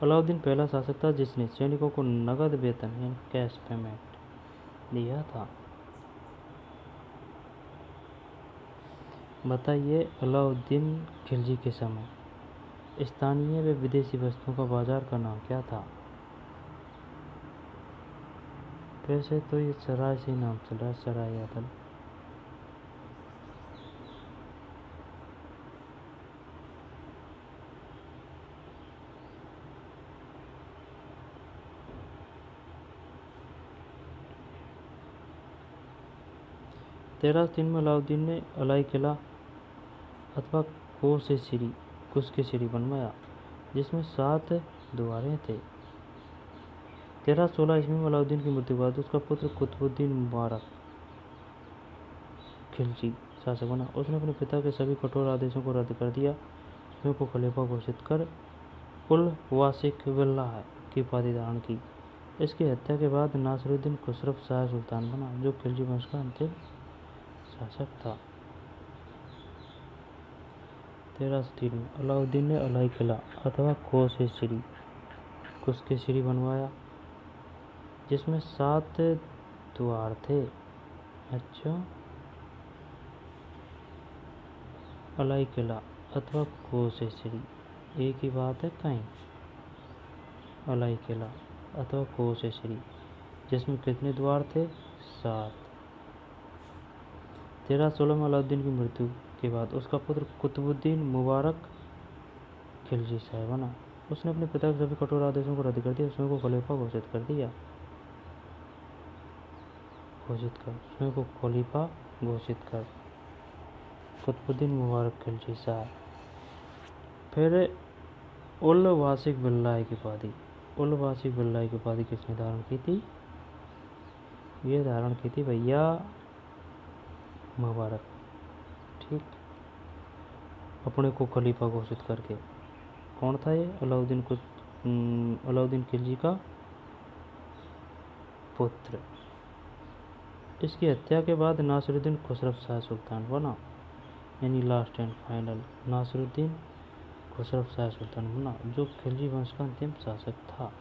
अलाउद्दीन पहला शासक था जिसने सैनिकों को नगद वेतन यानी कैश पेमेंट दिया था। बताइए अलाउद्दीन खिलजी के समय स्थानीय व विदेशी वस्तुओं का बाजार का नाम क्या था? वैसे तो ये सराय से नाम चल रहा है, सराय अदल। तेरह सौ तीन में अलाउद्दीन ने अलाई किला अथवा कुश-ए-सिरी बनवाया जिसमें 7 द्वारें थे। 1316 ईस्वी में अलाउद्दीन की मृत्यु के बाद उसका पुत्र कुतुबुद्दीन मुबारक खिलजी शासक बना। उसने अपने पिता के सभी कठोर आदेशों को रद्द कर दिया, स्वयं को खलीफा घोषित कर उल वासिक बिल्लाह की उपाधि धारण की। इसकी हत्या के बाद नासिरुद्दीन खुसरो शाह सुल्तान बना, जो खिलजी वंश का अंतिम शासक था। 1303 में अलाउद्दीन ने अलाई किला अथवा कुश-ए-सिरी बनवाया जिसमें 7 द्वार थे। अच्छा, अलाई किला अथवा कुश-ए-सिरी एक ही बात है कहीं। अलाई किला अथवा कुश-ए-सिरी जिसमें कितने द्वार थे? 7। 1316 में अलाउद्दीन की मृत्यु के बाद उसका पुत्र कुतुबुद्दीन मुबारक खिलजी शाह बना। उसने अपने पिता के सभी कठोर आदेशों को रद्द कर दिया, स्वयं को खलीफा घोषित कर स्वयं को खलीफा घोषित कर कुतुबुद्दीन मुबारक खिलजी शाह। फिर उल वासिक बिल्लाह की उपाधि किसने धारण की थी? ये धारण की थी भैया मुबारक, ठीक, अपने को खलीफा घोषित करके। कौन था ये? अलाउद्दीन खिलजी का पुत्र। इसकी हत्या के बाद नासिरुद्दीन खुसरो शाह सुल्तान बना, यानी last and final Nasiruddin Khusro Shah सुल्तान बना, जो खिलजी वंश का अंतिम शासक था।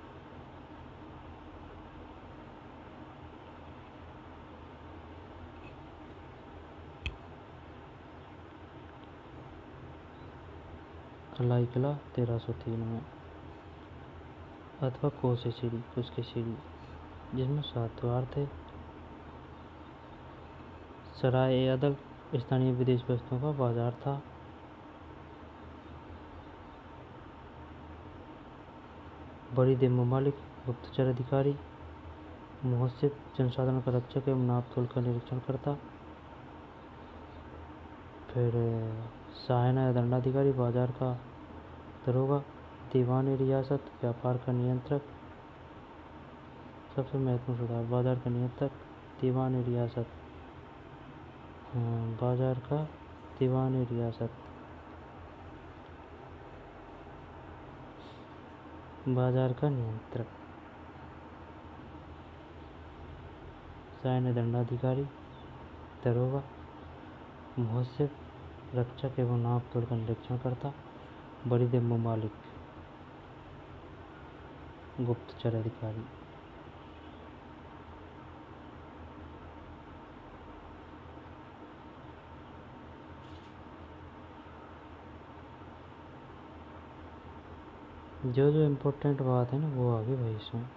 अलाई किला 1303 में अथवा कुश-ए-सिरी जिसमें 7 द्वार थे। सराय-ए-अदल स्थानीय विदेशी वस्तुओं का बाजार था। बरीद ममालिक गुप्तचर अधिकारी, मुहस्सिब जनसाधारण का रक्षक एवं नाप-तोल का निरीक्षण करता। फिर सायना या दंडाधिकारी बाजार का दरोगा, दीवान-ए-रियासत व्यापार का नियंत्रक। सबसे महत्वपूर्ण सुधार बाजार का नियंत्रक, दीवान-ए-रियासत बाजार का दीवान-ए-रियासत बाजार का नियंत्रक। सायना दंडाधिकारी दरोगा, मुहस्सिब रक्षक एवं नाप-तोल का निरीक्षण करता। बरीद ममालिक गुप्तचर अधिकारी। जो जो इम्पोर्टेंट बात है ना वो आगे भाई इसमें।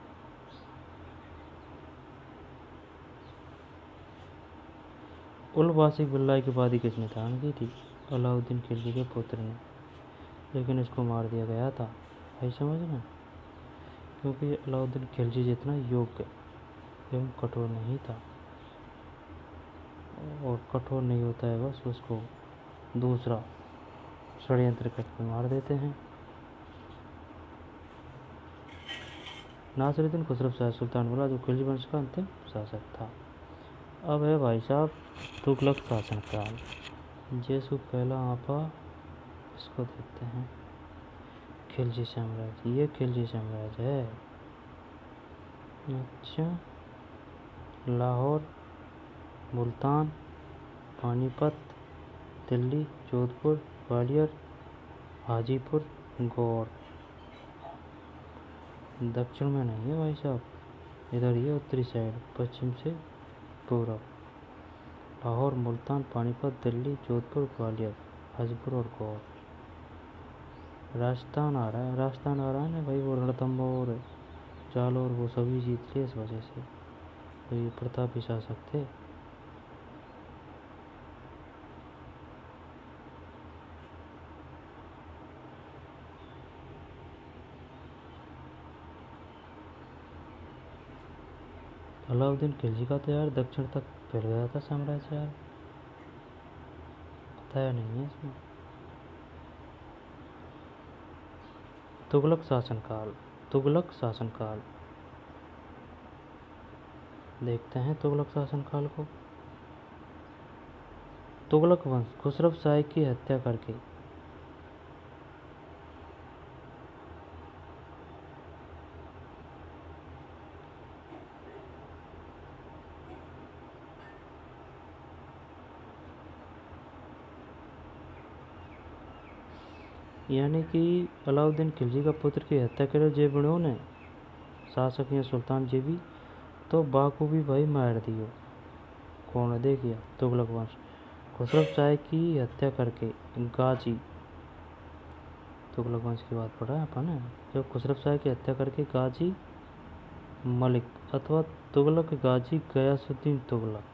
उल वासिक बिल्लाह की उपाधि किसने धारण की थी? अलाउद्दीन खिलजी के पुत्र ने, लेकिन इसको मार दिया गया था भाई, समझना, क्योंकि अलाउद्दीन खिलजी जितना योग्य एवं कठोर नहीं था, और कठोर नहीं होता है बस उसको दूसरा षड्यंत्र करके मार देते हैं। नासिरुद्दीन खुसरो शाह सुल्तान बना, जो खिलजी वंश का अंतिम शासक था। अब है भाई साहब तुगलक शासनकाल। जैसु पहला आपा, इसको देखते हैं। खिलजी साम्राज्य, ये खिलजी साम्राज्य है। अच्छा, लाहौर, मुल्तान, पानीपत, दिल्ली, जोधपुर, ग्वालियर, हाजीपुर, गौर। दक्षिण में नहीं है भाई साहब, इधर ये उत्तरी साइड, पश्चिम से पूर्व। लाहौर, मुल्तान, पानीपत, दिल्ली, जोधपुर, ग्वालियर, हाजीपुर और गौर। राजस्थान आ रहा है, राजस्थान आ रहा है ना भाई, वो रणथंभौर और जालौर वो सभी जीत लिए इस वजह से, तो ये प्रतापी शासक थे। अलाउद्दीन खिलजी का तो यार दक्षिण तक फैल गया था साम्राज्य यार, बताया नहीं है इसमें। तुगलक शासनकाल, तुगलक शासनकाल देखते हैं तुगलक शासनकाल को। तुगलक वंश खुसरो शाही की हत्या करके, यानी कि अलाउद्दीन खिलजी का पुत्र की हत्या करे जे बणो ने शासक या सुल्तान जी भी, तो बाकू भी भाई मार दियो। कौन देखिए तुगलक वंश खुसरो शाही की हत्या करके गाजी, तुगलक वंश की बात पढ़ रहा है अपन, जो खुसरो शाही की हत्या करके गाजी मलिक अथवा तुगलक गाजी गयासुद्दीन तुगलक,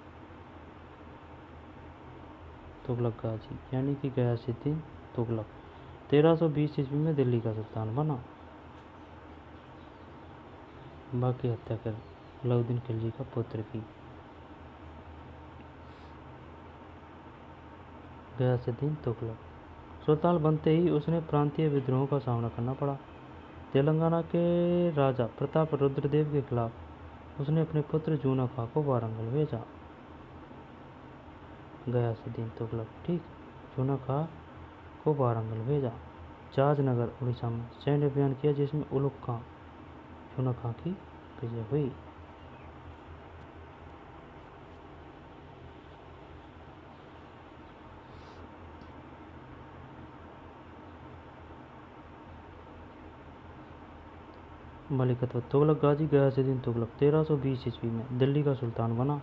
तुगलक गाजी यानी कि गयासुद्दीन तुगलक 1320 ईस्वी में दिल्ली का सुल्तान बना। बाकी हत्या कर अलाउद्दीन खिलजी का पुत्र की। गयासुद्दीन तुगलक सुल्तान बनते ही उसने प्रांतीय विद्रोहों का सामना करना पड़ा। तेलंगाना के राजा प्रताप रुद्रदेव के खिलाफ उसने अपने पुत्र जूना खां को वारंगल भेजा। गयासुद्दीन तुगलक, ठीक, जूना खां को वारंगल भेजा। जाजनगर उड़ीसा में सैन्य अभियान किया जिसमें उलुग खां, जूना खां की विजय हुई। मलिकत्व तुगलक गाजी गयासुद्दीन तुगलक 1320 ईस्वी में दिल्ली का सुल्तान बना।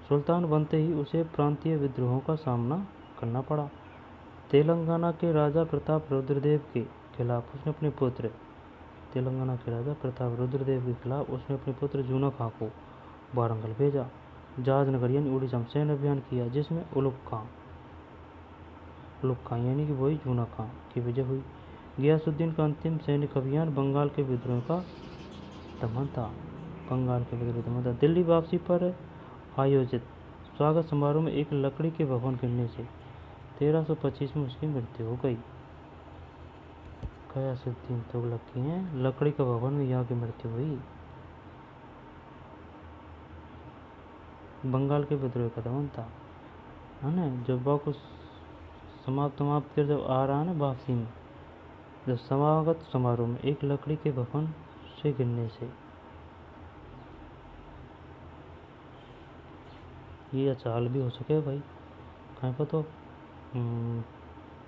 सुल्तान बनते ही उसे प्रांतीय विद्रोहों का सामना करना पड़ा। तेलंगाना के राजा प्रताप रुद्रदेव के खिलाफ उसने अपने पुत्र, तेलंगाना के राजा प्रताप रुद्रदेव के खिलाफ उसने अपने पुत्र जूना खां को वारंगल भेजा। जाजनगर यानी उड़ीसा में सैन्य अभियान किया जिसमें उलुग खां यानी कि वही जूना खां की विजय हुई। गयासुद्दीन का अंतिम सैनिक अभियान बंगाल के विद्रोह का दमन था। बंगाल के विद्रोह दमन था। दिल्ली वापसी पर आयोजित स्वागत समारोह में एक लकड़ी के भवन गिरने से 1325 में उसकी मृत्यु हो गई। गयासुद्दीन तुगलक की है लकड़ी का भवन में यहाँ की मृत्यु हुई। बंगाल के विद्रोह का दमन था, है ना। जब वापस समाप्त कर जब आ रहा है ना वापसी में, जब समागत समारोह में एक लकड़ी के भवन से गिरने से, ये चाल भी हो सके भाई, कहीं पर तो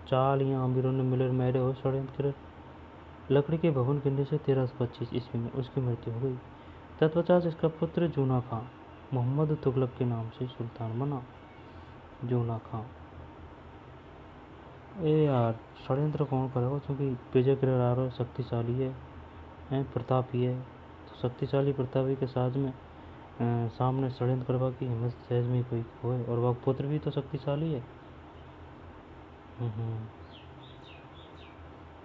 चाल या आमिरों ने मिलर मेरे हो षड्यंत्र। लकड़ी के भवन गिरने से 1325 ईस्वी में उसकी मृत्यु हो गई। तत्पश्चात इसका पुत्र जूना खां मोहम्मद तुगलक के नाम से सुल्तान बना। जूना खां, ए यार षड्यंत्र कौन करेगा, क्योंकि विजय गिरधारी शक्तिशाली है, प्रतापी है, तो शक्तिशाली प्रतापी के साथ में सामने षड्यंत्र करवा की हिम्मत सहज में कोई होए, और वह पुत्र भी तो शक्तिशाली है।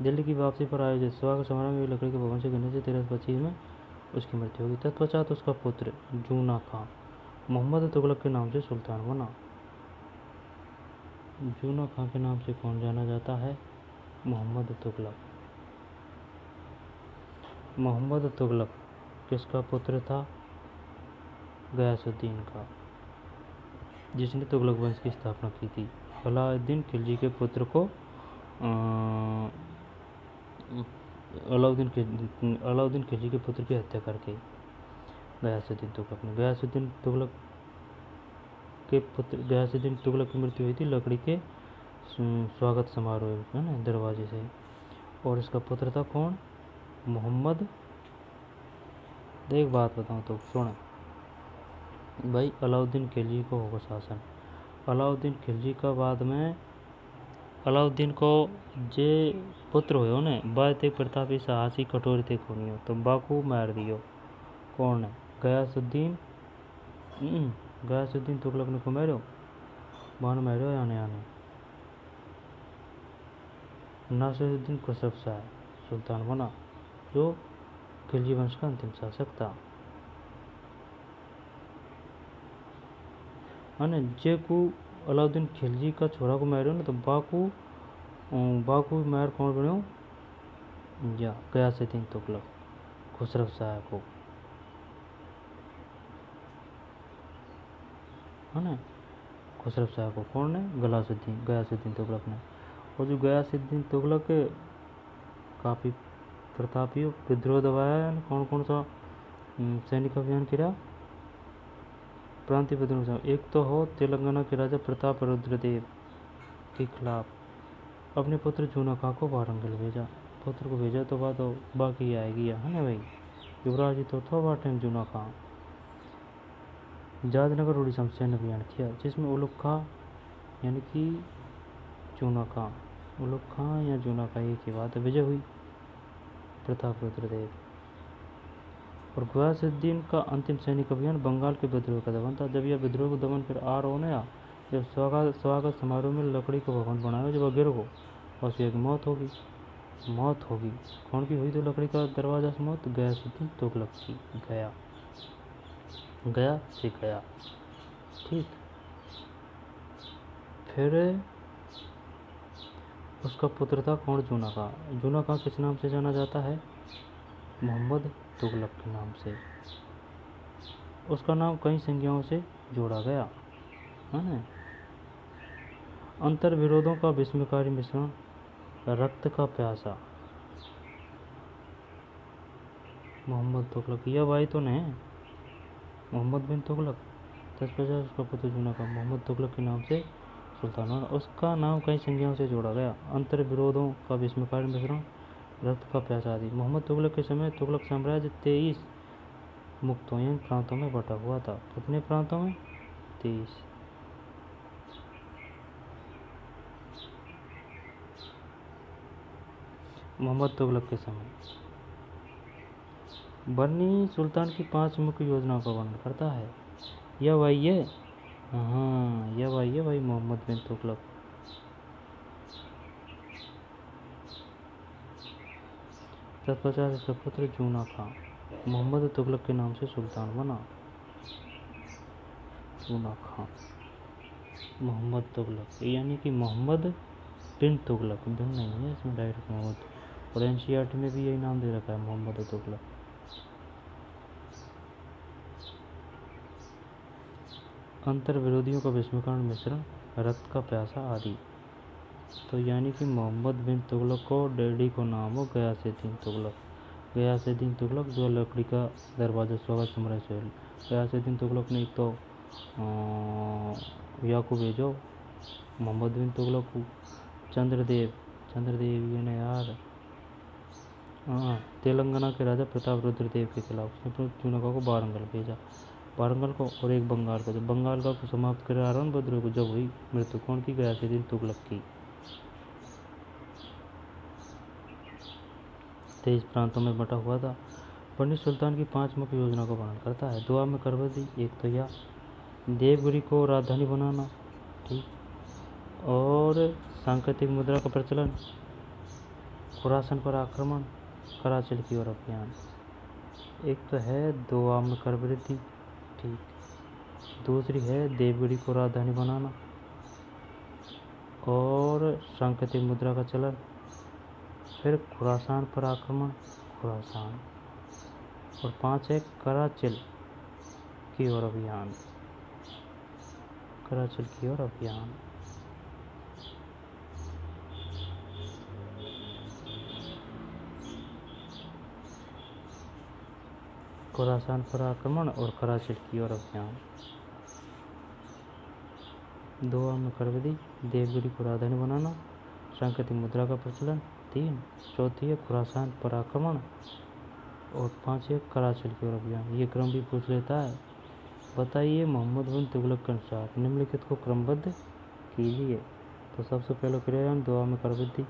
दिल्ली की वापसी पर आयोजित स्वागत समारोह में लकड़ी के भवन से गिरने से 1325 में उसकी मृत्यु होगी। तत्पश्चात उसका पुत्र जूना खां मोहम्मद तुगलक के नाम से सुल्तान बना। जूना खां के नाम से कौन जाना जाता है? मोहम्मद तुगलक। मोहम्मद तुगलक किसका पुत्र था? गयासुद्दीन का, जिसने तुगलक वंश की स्थापना की थी। अलाउद्दीन खिलजी के पुत्र को अलाउद्दीन खिलजी के पुत्र की हत्या करके गयासुद्दीन तुगलक ने, गयासुद्दीन तुगलक की मृत्यु हुई थी लकड़ी के स्वागत समारोह है ना दरवाजे से। और इसका पुत्र था कौन? मोहम्मद देख बात बताऊँ तो सुन भाई, अलाउद्दीन खिलजी को होगा शासन। अलाउद्दीन खिलजी का बाद में अलाउद्दीन को जे पुत्र हो ने बाय ते प्रतापी साहसी कठोर थे खूनी हो तो बाकू मार दियो। कौन है? गयासुद्दीन। गयासुद्दीन तुगलक ने को मारो, मान मारो आने आने। नासिरुद्दीन खुसरो शाह सुल्तान बना, जो खिलजी वंश का अंतिम शासक था। अने जे को अलाउद्दीन खिलजी का छोरा को मारो ना तो बाकू मार कौन बनो? या गयासुद्दीन तुगलक खुसरो शाह को, है ना। खुसरो शाह को कौन ने? गयासुद्दीन तुगलक ने। और जो गयासुद्दीन तुगलक काफ़ी प्रतापी विद्रोह दबाया। कौन कौन सा सैनिक अभियान किया? प्रांतीय विद्रोह। एक तो हो तेलंगाना के राजा प्रताप रुद्रदेव के खिलाफ अपने पुत्र जूना खां को वारंगल भेजा। पुत्र को भेजा तो बात बाकी आएगी, है ना भाई। युवराज तो था वह टाइम जूना खां। जादनगर उड़ीसा में सैन्य अभियान किया जिसमें उलुग खां यानी कि जूना खां, उलुग खां या जूना खां एक ही बात, विजय हुई प्रताप रुद्रदेव। और गयासुद्दीन का अंतिम सैनिक अभियान बंगाल के विद्रोह का दमन था। जब यह विद्रोह को दमन फिर आ रहा ना, जब स्वागत समारोह में लकड़ी का भवन बनाया, जब गिर हो और उसकी मौत होगी। कौन की हुई तो लकड़ी का दरवाजा से मौत? गयासुद्दीन तुगलक की। गया से गया, ठीक। फिर उसका पुत्र था कौन? जूना खां। जूना खां किस नाम से जाना जाता है? मोहम्मद तुगलक के नाम से। उसका नाम कई संज्ञाओं से जोड़ा गया, है ना। अंतर विरोधों का विस्मयकारी मिश्रण, रक्त का प्यासा। मोहम्मद तुगलक यह भाई तो नहीं, मोहम्मद बिन तुगलक 1050 उसका पुत्र जूना खां मोहम्मद तुगलक के नाम से सुल्तान बना। उसका नाम कई संज्ञाओं से जोड़ा गया। अंतर विरोधों का विस्मयकारी मिश्रण, रक्त का प्यासा आदि। मोहम्मद तुगलक के समय तुगलक साम्राज्य 23 मुक्तों प्रांतों में बटा हुआ था। कितने प्रांतों में? 23। मोहम्मद तुगलक के समय बनी सुल्तान की 5 मुख्य योजनाओं का वर्णन करता है। यह भाई ये भाई मोहम्मद बिन तुगलक। तत्पश्चात इसका पुत्र जूना खां मोहम्मद तुगलक के नाम से सुल्तान बना। जूना खां मोहम्मद तुगलक यानी कि मोहम्मद बिन तुगलक, बिन नहीं है इसमें, डायरेक्ट मोहम्मद। और एनसीईआरटी में भी यही नाम दे रखा है, मोहम्मद तुगलक। अंतर विरोधियों का विस्मयकारी मिश्रण, रक्त का प्यासा आदि। तो यानी कि मोहम्मद बिन तुगलक को डैडी को नाम हो गयासुद्दीन तुगलक। गयासुद्दीन तुगलक जो लकड़ी का दरवाजा स्वागत समारोह से। गयासुद्दीन तुगलक ने एक तो याकूब भेजो मोहम्मद बिन तुगलक को, चंद्रदेव ने यार तेलंगाना के राजा प्रताप रुद्रदेव के खिलाफ उसने जूना खां को वारंगल भेजा। वारंगल को और एक बंगाल को, जब बंगाल का को समाप्त कर आरोन विद्रोह को जब हुई मृत्यु कौन की? गयासुद्दीन तुगलक की। 23 प्रांतों में बटा हुआ था। पंडित सुल्तान की 5 मुख्य योजनाओं का वर्णन करता है। दुआ में करवती, एक तो यह देवगिरी को राजधानी बनाना, ठीक, और सांकेतिक मुद्रा का प्रचलन, खुरासन पर आक्रमण, कराचल की ओर अभियान। एक तो है दुआ में कर वृद्धि, ठीक, दूसरी है देवगिरी को राजधानी बनाना और सांकेतिक मुद्रा का चलन, फिर खुरासान पर आक्रमण, खुरासान, और 5 है कराचल की ओर अभियान, कराचल की ओर अभियान। खुरासान पर आक्रमण और कराचल की ओर अभियान। दुआ में करवदी, देवगिरी को राजधानी बनाना, सांकेतिक मुद्रा का प्रचलन, 3, चौथी है खुरासान पर आक्रमण और 5 एक कराची की ओर अभियान। ये क्रम भी पूछ लेता है। बताइए मोहम्मद बिन तुगलक के अनुसार निम्नलिखित को क्रमबद्ध कीजिए। तो सबसे पहले क्रियान दुआ में करवृद्धि,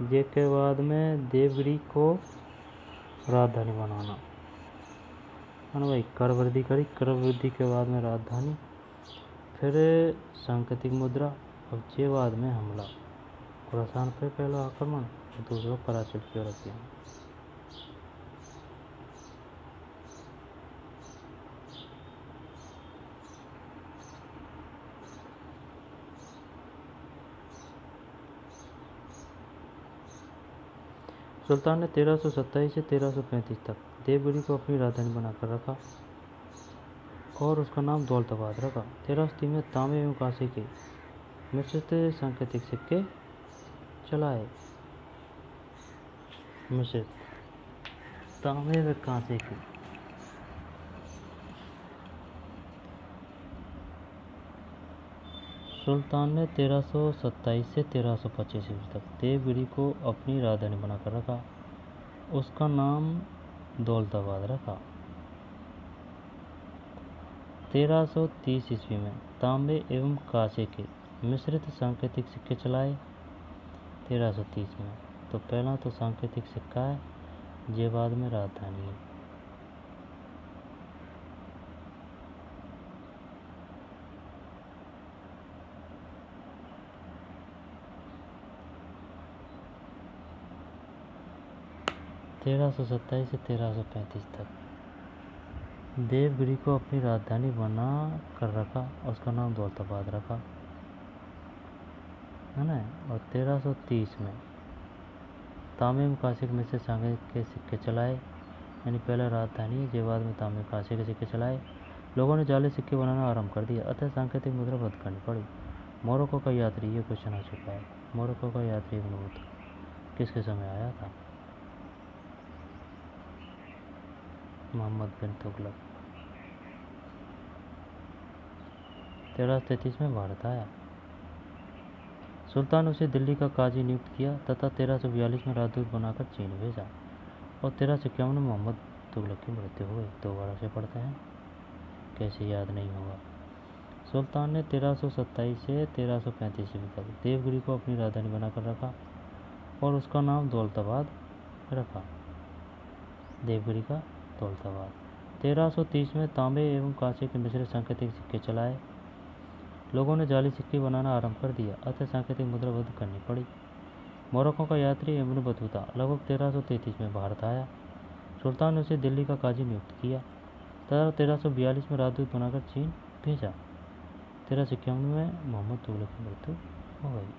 जे के बाद में देवगिरी को राजधानी बनाना है ना भाई, कर वृद्धि करी, कर वृद्धि के बाद में राजधानी, फिर सांकेतिक मुद्रा, अब जे बाद में हमला, खुरासान पे पहला आक्रमण, दूसरा कराची की ओर अभियान। सुल्तान ने 1327 से 1335 तक देवगिरी को अपनी राजधानी बनाकर रखा और उसका नाम दौलताबाद रखा। 1330 में तांबे एवं कांसे के मिश्रित सांकेतिक सिक्के चलाए। मिश्रित तांबे व कांसे के सुल्तान ने 1327 से 1325 तक देवगिरी को अपनी राजधानी बनाकर रखा, उसका नाम दौलताबाद रखा। 1330 ईस्वी में तांबे एवं कांसे के मिश्रित सांकेतिक सिक्के चलाए। 1330 में तो पहला तो सांकेतिक सिक्का है, ये बाद में राजधानी है। तेरह सौ 1335 तक देवगिरी को अपनी राजधानी बना कर रखा, उसका नाम दौलताबाद रखा, है ना। और 1330 में तांबे में कांसे के मिश्रित सांकेतिक के सिक्के चलाए, यानी पहले राजधानी है, बाद में तांबे कांसे के सिक्के चलाए। लोगों ने जाली सिक्के बनाना आरंभ कर दिया, अतः सांकेतिक मुद्रा बंद करनी पड़ी। मोरक्को का यात्री, ये क्वेश्चन आ चुका है, मोरक्को का यात्री इब्न बतूता किसके समय आया था? मोहम्मद बिन तुगलक। 1333 में भारत आया। सुल्तान उसे दिल्ली का काजी नियुक्त किया तथा 1342 में राजदूत बनाकर चीन भेजा और 1351 में मोहम्मद तुगलक की मृत्यु हो गई। दोबारा से पढ़ते हैं, कैसे याद नहीं होगा। सुल्तान ने 1327 से 1335 ईस्वी तक देवगिरी को अपनी राजधानी बनाकर रखा और उसका नाम दौलताबाद रखा। देवगिरी का दौलताबाद। 1330 में तांबे एवं कांसे के मिश्रित सांकेतिक सिक्के चलाए। लोगों ने जाली सिक्के बनाना आरंभ कर दिया, अतः सांकेतिक मुद्रा बंद करनी पड़ी। मोरक्को का यात्री इब्न बतूता लगभग 1333 में भारत आया। सुल्तान ने उसे दिल्ली का काजी नियुक्त किया तथा 1342 में राजदूत बनाकर चीन भेजा। 1351 में मोहम्मद तुगलक की मृत्यु हो गई।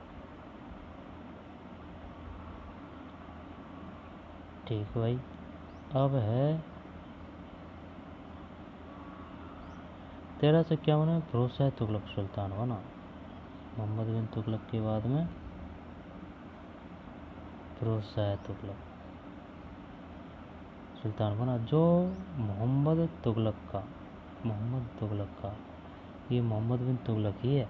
ठीक भाई, अब है 1351 में फिरोज शाह तुगलक सुल्तान बना। मोहम्मद बिन तुगलक के बाद में फिरोज शाह तुगलक सुल्तान बना, जो मोहम्मद तुगलक का ये मोहम्मद बिन तुगलक ही है,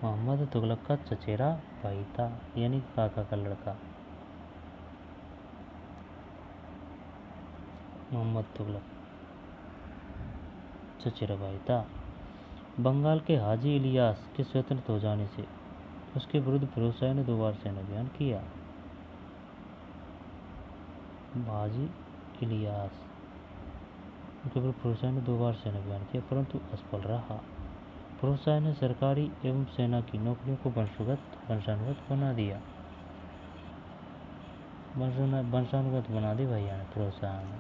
मोहम्मद तुगलक का चचेरा भाई था, यानी काका का लड़का। मोहम्मद तुगलक चचेरा भाई था। बंगाल के हाजी इलियास के स्वतंत्र हो जाने से उसके विरुद्ध फिरोज शाह ने 2 बार सैन्य अभियान किया। हाजी इलियास उनके विरुद्ध फिरोज शाह ने 2 बार सैन्य अभियान किया, परंतु असफल रहा। फिरोज शाह ने सरकारी एवं सेना की नौकरियों को वंशानुगत बना दिया। वंशानुगत बना दी भैया ने फिरोज शाह ने,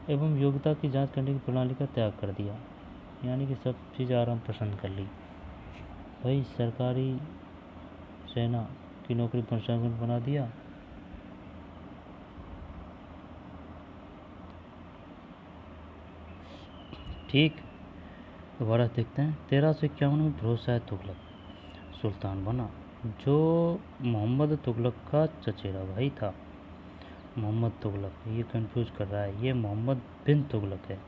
एवं योग्यता की जांच करने की प्रणाली का त्याग कर दिया, यानी कि सब चीज़ आराम पसंद कर ली। भाई सरकारी सेना की नौकरी वंशानुगत बना दिया। ठीक, दोबारा देखते हैं। 1351 में फिरोज शाह तुगलक सुल्तान बना, जो मोहम्मद तुगलक का चचेरा भाई था। मोहम्मद तुगलक, ये कंफ्यूज कर रहा है, ये मोहम्मद बिन तुगलक है।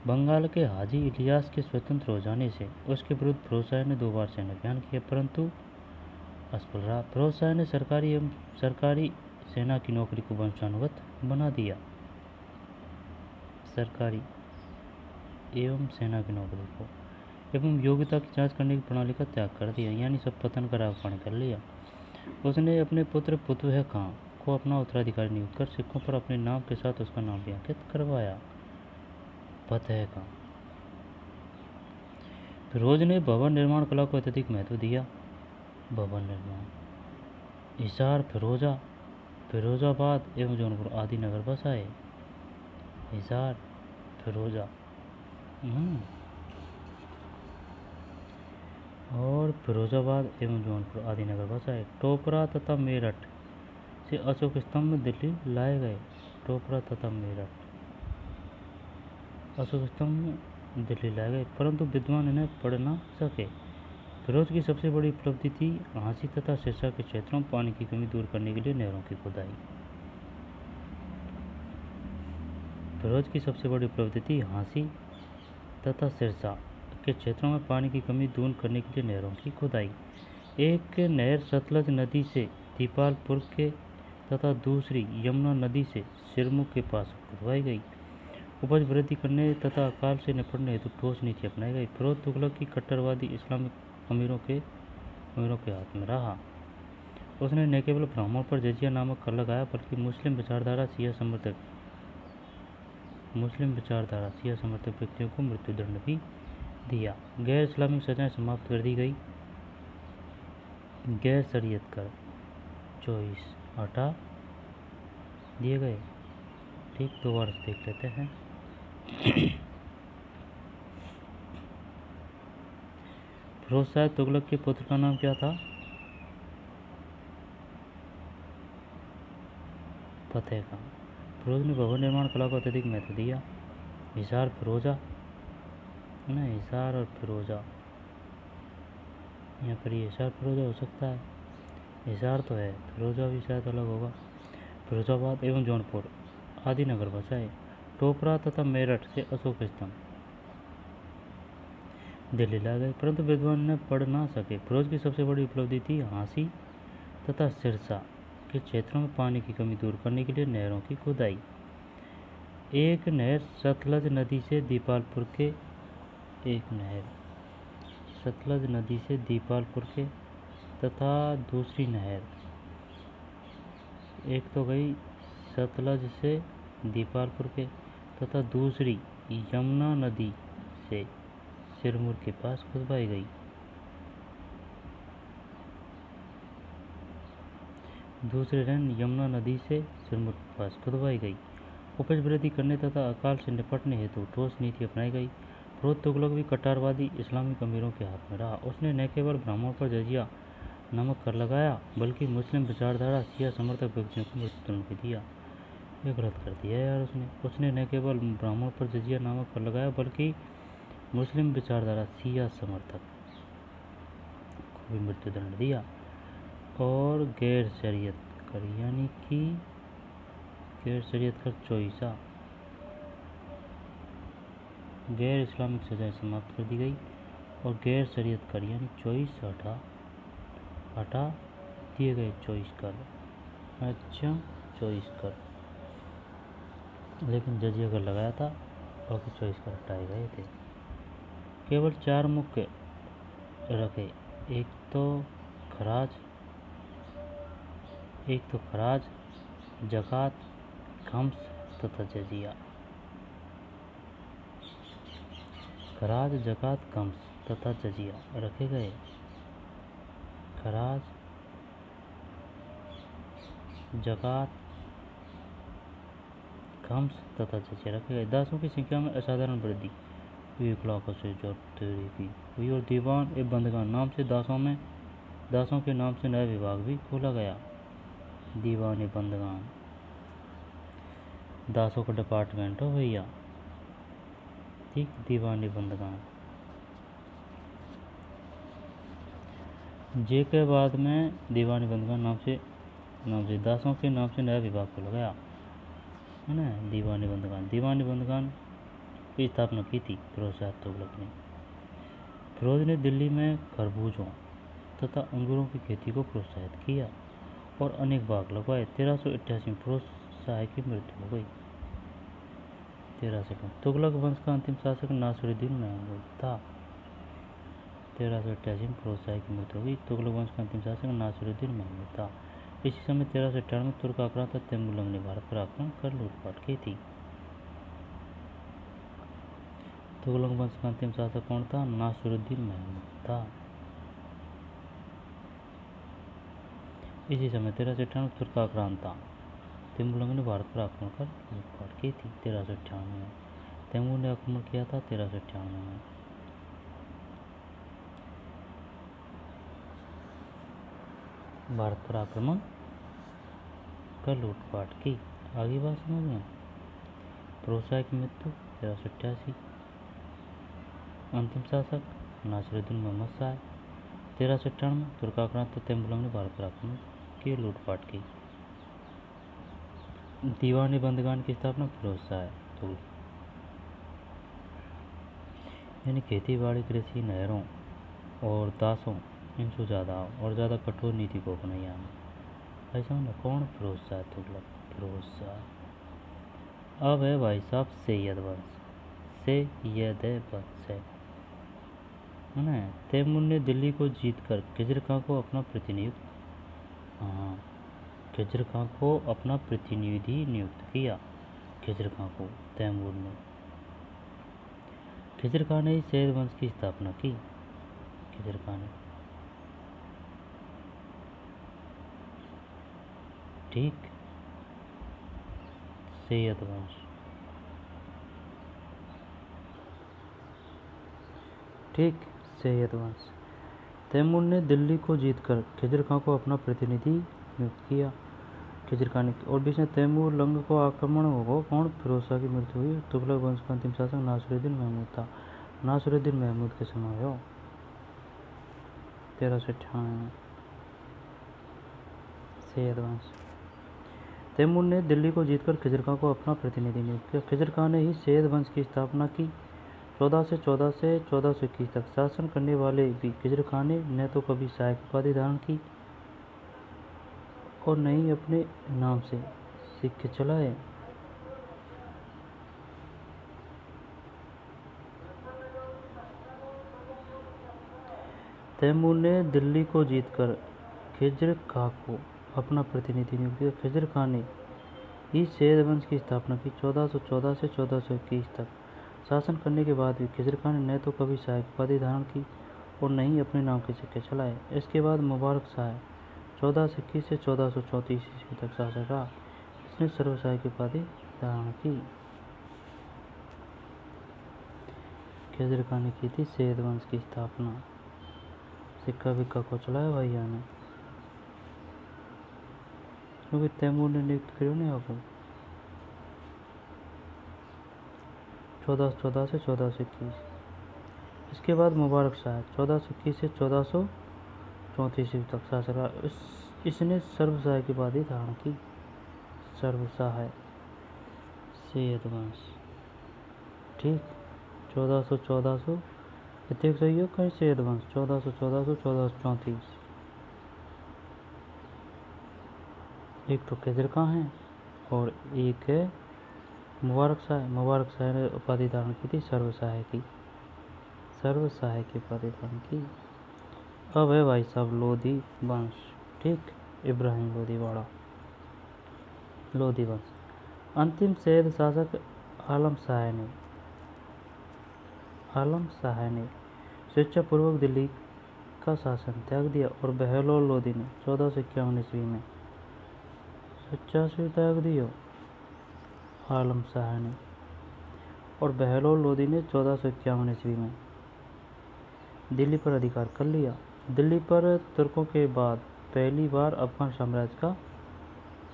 बंगाल के हाजी इलियास के स्वतंत्र हो जाने से उसके विरुद्ध फिरोज शाह ने 2 बार सैन्य अभियान किया, परंतु असफल रहा। फिरोज शाह ने सरकारी सेना की नौकरी को वंशानुगत बना दिया। सरकारी एवं सेना की नौकरी को एवं योग्यता की जांच करने की प्रणाली का त्याग कर दिया, यानी सब पतन का रावण कर लिया। उसने अपने पुत्र पुतुह खां को अपना उत्तराधिकारी नियुक्त कर सिक्कों पर अपने नाम के साथ उसका नाम भी अंकित करवाया, फतेह खां। फिरोज ने भवन निर्माण कला को अत्यधिक महत्व दिया। भवन निर्माण हिसार, फिरोजा, फिरोजाबाद एवं जौनपुर आदि नगर बसाए। हिसार, फिरोजा और फिरोजाबाद एवं जौनपुर आदि नगर बसाए। टोपरा तथा मेरठ से अशोक स्तंभ दिल्ली लाए गए। टोपरा तथा मेरठ अशोक स्तंभ दिल्ली लाए गए, परंतु विद्वान इन्हें पढ़ न सके। फिरोज की सबसे बड़ी उपलब्धि थी हांसी तथा सिरसा के क्षेत्रों में पानी की कमी दूर करने के लिए नहरों की खुदाई। फिरोज की सबसे बड़ी उपलब्धि थी हांसी तथा सिरसा के क्षेत्रों में पानी की कमी दूर करने के लिए नहरों की खुदाई। एक नहर सतलज नदी से दीपालपुर के तथा दूसरी यमुना नदी से सिरमुख के पास खुदवाई गई। उपज वृद्धि करने तथा अकाल से निपटने हेतु ठोस नीति अपनाई गई। फिरोज तुगलक की कट्टरवादी इस्लामिक अमीरों के हाथ में रहा। उसने न केवल ब्राह्मणों पर जजिया नामक कर लगाया, बल्कि मुस्लिम विचारधारा शिया समर्थक व्यक्तियों को मृत्युदंड भी दिया। गैर इस्लामिक सजाएं समाप्त कर दी गई। गैर शरीयत कर 24 हटा दिए गए। ठीक, दोबारा से देख लेते हैं। फिरोज शाह तुगलक के पुत्र का नाम क्या था? फतेह खां। फिरोज ने भवन निर्माण कला को अत्यधिक महत्व दिया। हिसार, फिरोजा है ना, हिसार और फिरोजा, यहाँ पर ये हिसार फिरोजा हो सकता है। हिसार तो है, फिरोजा भी शायद अलग होगा। फिरोजाबाद एवं जौनपुर आदि नगर बसाए। टोपरा तथा मेरठ से अशोक स्तंभ दिल्ली ला गए, परंतु विद्वान ने पढ़ ना सके। फिरोज की सबसे बड़ी उपलब्धि थी हांसी तथा सिरसा के क्षेत्रों में पानी की कमी दूर करने के लिए नहरों की खुदाई। एक नहर सतलज नदी से दीपालपुर के तथा दूसरी नहर, एक तो गई सतलज से दीपालपुर के तथा दूसरी यमुना नदी से सिरमौर के पास खुदवाई गई। दूसरे रन यमुना नदी से सिरमौर के पास खुदवाई गई। उपज वृद्धि करने तथा अकाल से निपटने हेतु ठोस नीति अपनाई गई। फिरोज तुगलक भी कट्टरवादी इस्लामिक अमीरों के हाथ में रहा। उसने न केवल ब्राह्मणों पर जजिया नामक कर लगाया, बल्कि मुस्लिम विचारधारा शिया समर्थक व्यक्तियों को मृत्युदंड भी दिया। ये गलत कर दिया यार उसने न केवल ब्राह्मणों पर जजिया नामक कर लगाया, बल्कि मुस्लिम विचारधारा शिया समर्थक को भी मृत्युदंड दिया। और गैर शरीयत कर, यानी कि गैर शरीयत कर चोइसा, गैर इस्लामिक सजाएं समाप्त कर दी गई। और गैर शरीयत कर यानी 24 हटा दिए गए। 24 कर, अच्छा 24 कर, लेकिन जजिया कर लगाया था, बाकी 24 कर हटाए गए थे। केवल 4 मुख्य रखे, एक तो खराज, जकात, खम्स तथा जजिया। खराज, जकात, खम्स तथा जजिया रखे गए। खराज, जकात, खम्स तथा जजिया रखे गए। दासों की संख्या में असाधारण वृद्धि 1 लाख से की हुई और दीवान एवं बंदगान नाम से दासों के नाम से नया विभाग भी खोला गया। दीवान एवं बंदगान दासों का डिपार्टमेंट हो भैया। ठीक, दीवान एवं बंदगान। जे के बाद में दीवान बंदगान नाम से दासों के नाम से नया विभाग खोला गया, है ना। दीवान बंदगान की स्थापना की थी फिरोज शाह तुगलक ने। फिरोज ने दिल्ली में खरबूजों तथा अंगूरों की खेती को प्रोत्साहित किया। और अनेक भाग लगवाए। 1388 में फिरोज शाह की मृत्यु हो गई। 13 तुगलक वंश का अंतिम शासक नासिरुद्दीन महमूद था। 1388 में फिरोज शाह की मृत्यु हो गई। तुगलक वंश का अंतिम शासक नासिरुद्दीन महमूद था। इसी समय 1398 में तुर्क आक्रांता तैमूरलंग ने भारत पर आक्रमण कर लूटपाट की थी। तुगलक वंश का अंतिम शासक कौन था? नासिरुद्दीन महमूद था। इसी समय 1398 में तुर्क आक्रांता तैमूरलंग ने भारत पर आक्रमण कर लूटपाट की थी। 1398 में तैमूर ने आक्रमण किया था। 1398 में भारत पर आक्रमण कर लूटपाट की। आगे बात समझ में। फिरोज शाह की मृत्यु 1388। अंतिम शासक नासिरुद्दीन मोहम्मद शाह। 1398 में तुर्क आक्रांता तैमूरलंग ने भारत पर आक्रमण की लूटपाट की। दीवानी बंदगान की स्थापना फिरोज शाह तो यानी खेती बाड़ी, कृषि, नहरों और दासों इन ज़्यादा कठोर नीति को अपनाई आने। ऐसा ना कौन? फिरोज शाह तुगलक। फिरोज शाह। अब है भाई साहब सैयद वंश। सैयद वंश है ना। तैमूर ने दिल्ली को जीतकर खिजर खां को अपना प्रतिनिधि नियुक्त किया। खिजर खां को तैमूर ने। खिजर खां ने सैयद वंश की स्थापना की। खिजर खां ने, ठीक। सैयद वंश, ठीक। सैयद वंश। तैमूर ने दिल्ली को जीतकर खिजर खां को अपना प्रतिनिधि नियुक्त किया। खिजर खां ने और बीच में तैमूरलंग को आक्रमण होगा। कौन? फिरोज शाह की मृत्यु हुई। तुगलक वंश का अंतिम शासक नासिरुद्दीन महमूद था। नासिरुद्दीन महमूद के समय हो 1398 में। सैयद वंश। तैमूर ने दिल्ली को जीतकर खिजर खां को अपना प्रतिनिधि नियुक्त किया। खिजर खां ने ही सैयद वंश की स्थापना की। 1414 से 1421 तक शासन करने वाले भी खिजर खां ने न तो कभी शाह की उपाधि धारण की और न ही अपने नाम से सिक्के चलाए। तैमूर ने दिल्ली को जीतकर खिजर खां को अपना प्रतिनिधि नियुक्त किया। खिजर खां ने ही सैयद वंश की स्थापना की। 1414 से 1421 तक शासन करने के बाद भी खिजर खां ने न तो कभी शाह की उपाधि धारण की और न ही अपने नाम के सिक्के चलाए। इसके बाद मुबारक शाह 1421 से 1434 ईस्वी तक शासक रहा। इसने सर्वशाही की उपाधि धारण की। खिजर खां ने की थी सैयद वंश की स्थापना। सिक्का विक्का को चलाया भैया ने, क्योंकि तैमूर ने नियुक्त करो ना आपको। 1414 से 1421। इसके बाद मुबारक शाह 1421 से 1434 ईस्वी तक शासक रहा। इसने सर्वशाही की उपाधि धारण की। सर्वशाह सैयद वंश, ठीक। 1400 प्रत्येक सहयोग कहीं सैयद वंश 1414 से 1434। एक तो खिजर खां है और एक है मुबारक शाह। मुबारक शाह ने उपाधि धारण की थी सर्वशाह की। सर्वशाह की उपाधि धारण की। अब है भाई साहब लोधी वंश, ठीक। इब्राहिम लोधी वाड़ा। लोधी वंश। अंतिम सैयद शासक आलम शाह ने स्वेच्छापूर्वक दिल्ली का शासन त्याग दिया और बहलोल लोधी ने 1451 ईस्वी में स्वेच्छा से त्याग दिया। आलम शाह ने और बहलोल लोधी ने 1451 ईस्वी में दिल्ली पर अधिकार कर लिया। दिल्ली पर तुर्कों के बाद पहली बार अफगान साम्राज्य का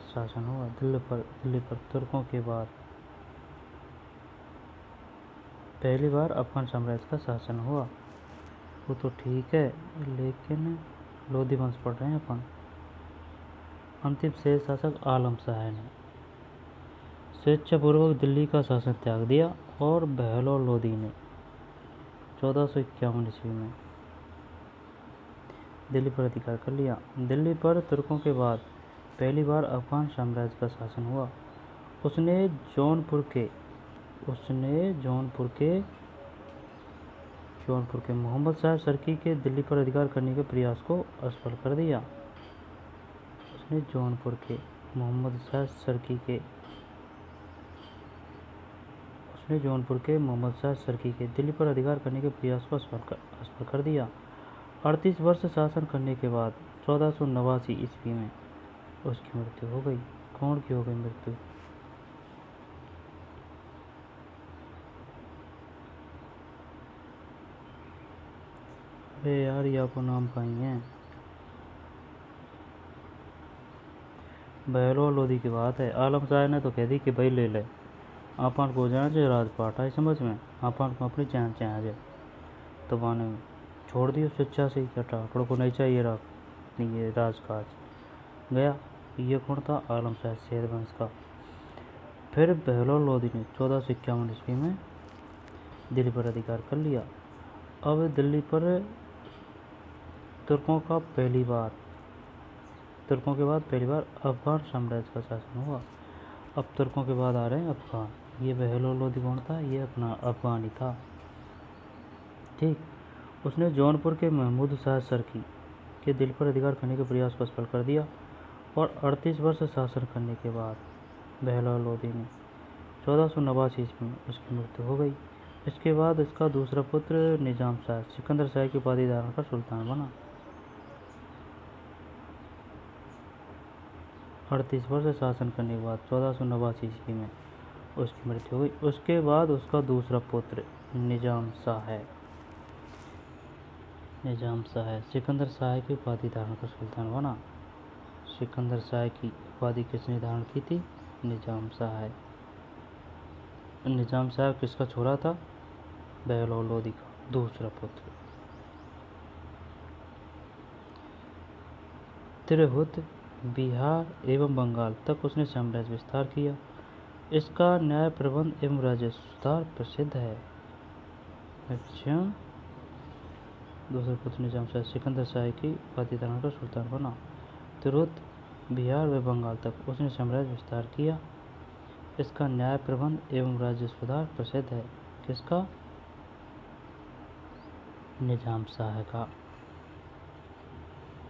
शासन हुआ। दिल्ली पर तुर्कों के बाद पहली बार अफगान साम्राज्य का शासन हुआ। वो तो ठीक है, लेकिन लोधी वंश पढ़ रहे हैं अपन। अंतिम सैयद शासक आलम शाह ने स्वेच्छापूर्वक दिल्ली का शासन त्याग दिया और बहलोल लोधी ने 1451 ईस्वी में दिल्ली पर अधिकार कर लिया। दिल्ली पर तुर्कों के बाद पहली बार अफगान साम्राज्य का शासन हुआ। उसने जौनपुर के मोहम्मद शाह शर्की के दिल्ली पर अधिकार करने के प्रयास को असफल कर दिया। उसने जौनपुर के मोहम्मद शाह शर्की के दिल्ली पर अधिकार करने के प्रयास को असफल कर दिया। 38 वर्ष शासन करने के बाद 1489 ईस्वी में उसकी मृत्यु हो गई। कौन की हो गई मृत्यु? अरे यार, ये आपको नाम कहीं है। बहलोल लोधी की बात है। आलम शाह ने तो कह दी कि भाई ले ले, आपन को जाना चाहिए राजपाट है समझ में, आपन को अपनी जान चाहिए। तो माने छोड़ दियो शिक्षा से कटा अपने को नहीं चाहिए ये राजकाज गया। ये कौन था? आलम शाह सैयद वंश का। फिर बहलोल लोधी ने 1451 ईस्वी में दिल्ली पर अधिकार कर लिया। अब दिल्ली पर तुर्कों के बाद पहली बार अफगान साम्राज्य का शासन हुआ। अब तुर्कों के बाद आ रहे हैं अफगान। ये बहलोल लोधी कौन था? ये अपना अफगान ही था। ठीक। उसने जौनपुर के महमूद शाह शर्की के दिल पर अधिकार करने के प्रयास को असफल कर दिया और 38 वर्ष शासन करने के बाद बहलोल लोधी ने 1489 ईस्वी में उसकी मृत्यु हो गई। इसके बाद इसका दूसरा पुत्र निजाम शाह सिकंदर शाह की उपाधि धारण कर सुल्तान बना। 38 वर्ष शासन करने के बाद 1489 ईस्वी में उसकी मृत्यु हो गई। उसके बाद उसका दूसरा पुत्र निजाम शाह सिकंदर शाह की उपाधि धारण कर सुल्तान बना। सिकंदर शाह की उपाधि किसने धारण की थी? निजाम शाह। निजाम शाह किसका छोरा था? बहलोल लोधी का दूसरा पुत्र। तिरहुत, बिहार एवं बंगाल तक उसने साम्राज्य विस्तार किया। इसका न्याय प्रबंध एवं राजस्व सुधार प्रसिद्ध है। अच्छा, दूसरे पुत्र निजाम शाह सिकंदर शाह की उपाधि धारण कर सुल्तान बना। तिरहुत, बिहार व बंगाल तक उसने साम्राज्य विस्तार किया। इसका न्याय प्रबंध एवं राजस्व सुधार प्रसिद्ध है। किसका? निजाम शाह का,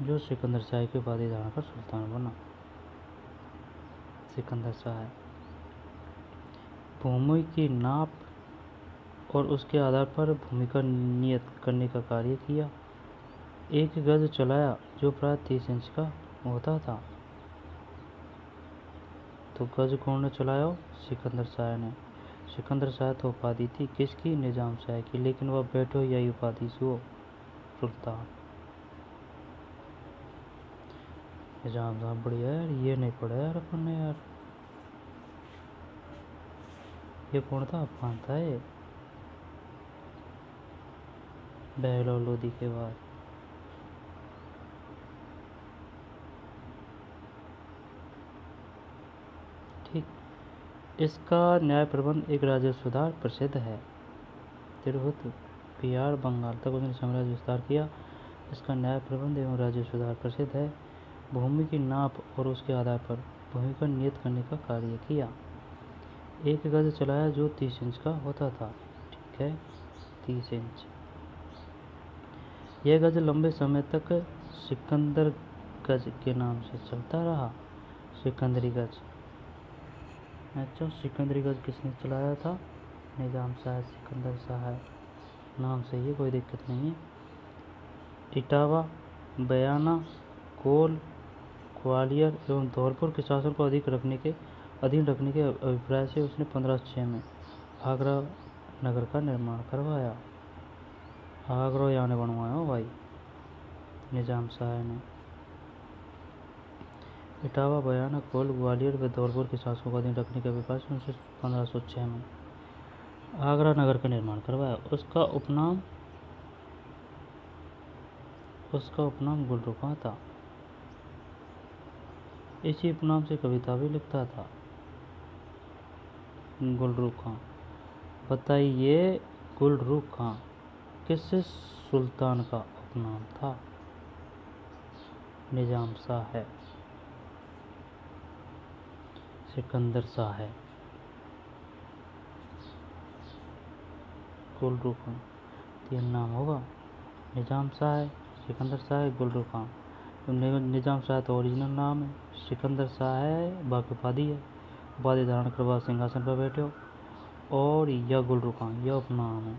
जो सिकंदर शाह की उपाधि धारण कर सुल्तान बना। सिकंदर शाह भूमि की नाप और उसके आधार पर भूमि का नियत करने का कार्य किया। एक गज चलाया जो प्राय 30 इंच का होता था। तो गज कौन ने चलाया? सिकंदर शाह ने। सिकंदर शाह तो उपाधि थी किसकी? निजाम शाह की, लेकिन वह बैठो यही उपाधि से वो सुल्तान। निजाम शाह बढ़िया यार, ये नहीं पढ़ा यार अपन ने यार। ये कौन था? अफगान था ये, बहलोल लोधी के बाद। ठीक। इसका न्याय प्रबंध एक राजस्व सुधार प्रसिद्ध है। तिरहुत, बिहार, बंगाल तक उसने साम्राज्य विस्तार किया। इसका न्याय प्रबंध एवं राजस्व सुधार प्रसिद्ध है। भूमि की नाप और उसके आधार पर भूमि का नियत करने का कार्य किया। एक गज चलाया जो 30 इंच का होता था। ठीक है, 30 इंच। यह गज लंबे समय तक सिकंदर गज के नाम से चलता रहा। सिकंदरी गज। अच्छा, सिकंदरी गज किसने चलाया था? निजाम शाह सिकंदर शाह नाम से ही, कोई दिक्कत नहीं है। इटावा, बयाना, कोल, ग्वालियर एवं धौलपुर के शासन को अधीन रखने के अभिप्राय से उसने 1506 में आगरा नगर का निर्माण करवाया। आगरा यहाँ ने बनवाया हो भाई निजाम शाह ने। इटावा, बयाना, कोल, ग्वालियर व धौलपुर के शासकों को अधीन रखने के अभिप्राय से 1506 में आगरा नगर का निर्माण करवाया। उसका उपनाम गुलरू खां था। इसी उपनाम से कविता भी लिखता था गुलरू खां। बताइए, गुलरू खां किस सुल्तान का उपनाम था? निजाम शाह है। सिकंदर शाह है। गुलरू खां, तीन नाम होगा। निजाम शाह है, सिकंदर शाह है, गुलरू खां। तो निजाम शाह तो ओरिजिनल नाम है, सिकंदर शाह है बाकी उपाधि है। उपाधि धारण करवा सिंहासन पर बैठे हो। और यह गुलरू खां यह उपनाम है।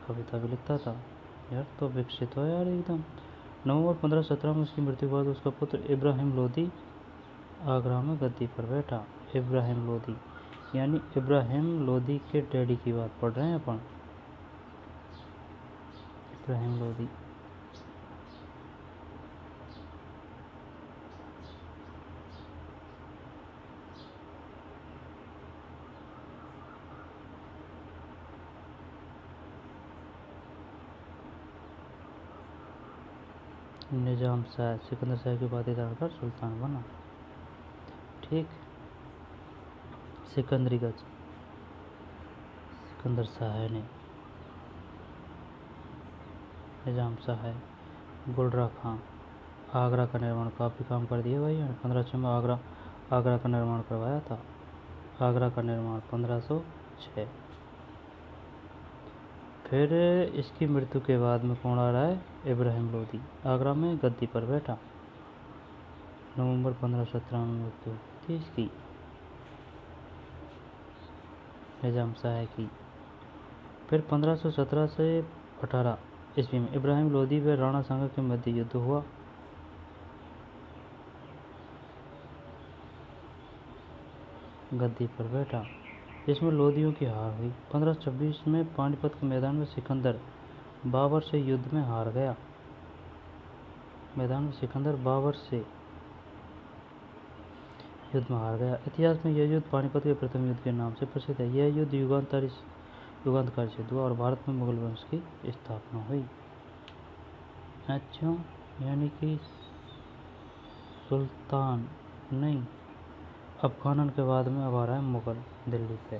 कविता भी लिखता था यार, तो विकसित हो यार एकदम। नवंबर 1517 में उसकी मृत्यु के बाद उसका पुत्र इब्राहिम लोदी आगरा में गद्दी पर बैठा। इब्राहिम लोदी यानी इब्राहिम लोदी के डैडी की बात पढ़ रहे हैं अपन। इब्राहिम लोदी निजाम शाह सिकंदर शाह की उपाधि धारण कर सुल्तान बना। ठीक। सिकंदरी गज सिकंदर शाह ने, निजाम शाह है। गुलरा खां आगरा का निर्माण काफ़ी काम कर दिए भाई। 1506 में आगरा का निर्माण करवाया था। आगरा का निर्माण 1506। फिर इसकी मृत्यु के बाद में कौन आ रहा है? इब्राहिम लोदी आगरा में गद्दी पर बैठा। नवंबर 1517 में मृत्यु हुई थी इसकी, निजाम शाह की। फिर 1517 से 18 ईस्वी में इब्राहिम लोदी व राणा सांगा के मध्य युद्ध हुआ। गद्दी पर बैठा, इसमें लोदियों की हार हुई। 1526 में पानीपत के मैदान में सिकंदर बाबर से युद्ध में हार गया। मैदान में सिकंदर बाबर से युद्ध में हार गया। इतिहास में यह युद्ध पानीपत के प्रथम युद्ध के नाम से प्रसिद्ध है। यह युद्ध युगांतकारी सिद्ध हुआ और भारत में मुगल वंश की स्थापना हुई। अच्छा, यानी कि सुल्तान नहीं, अफगान के बाद में अब आ रहा है मुगल दिल्ली पे।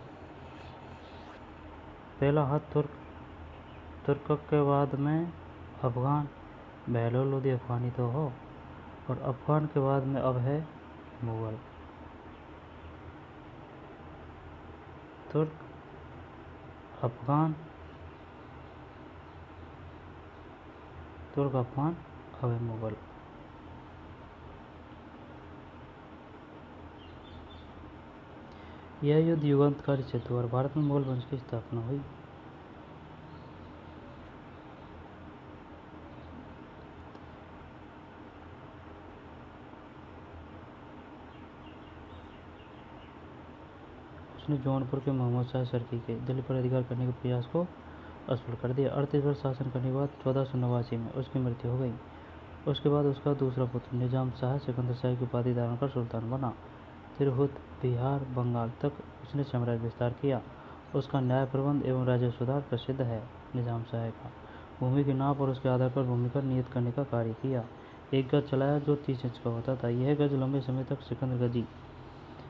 पहला हाथ तुर्क के बाद में अफगान। बहलोल लोदी अफगानी तो हो, और अफगान के बाद में अब है मुगल। तुर्क, अफगान, तुर्क अफगान, अब है मुगल। यह युद्ध युगांतकारी सिद्ध हुआ और भारत में मुगल वंश की स्थापना हुई। उसने जौनपुर के मोहम्मद शाह सरकी के दिल्ली पर अधिकार करने के प्रयास को असफल कर दिया। 38 वर्ष शासन करने के बाद 1489 में उसकी मृत्यु हो गई। उसके बाद उसका दूसरा पुत्र निजाम शाह सिकंदर शाह की उपाधि धारण कर सुल्तान बना। तिरहुत, बिहार, बंगाल तक उसने साम्राज्य विस्तार किया। उसका न्याय प्रबंध एवं राजस्व सुधार प्रसिद्ध है। निजाम शाह का भूमि के नाप और उसके आधार पर भूमि का नियत करने का कार्य किया। एक गज चलाया जो 30 इंच का होता था। यह गज लंबे समय तक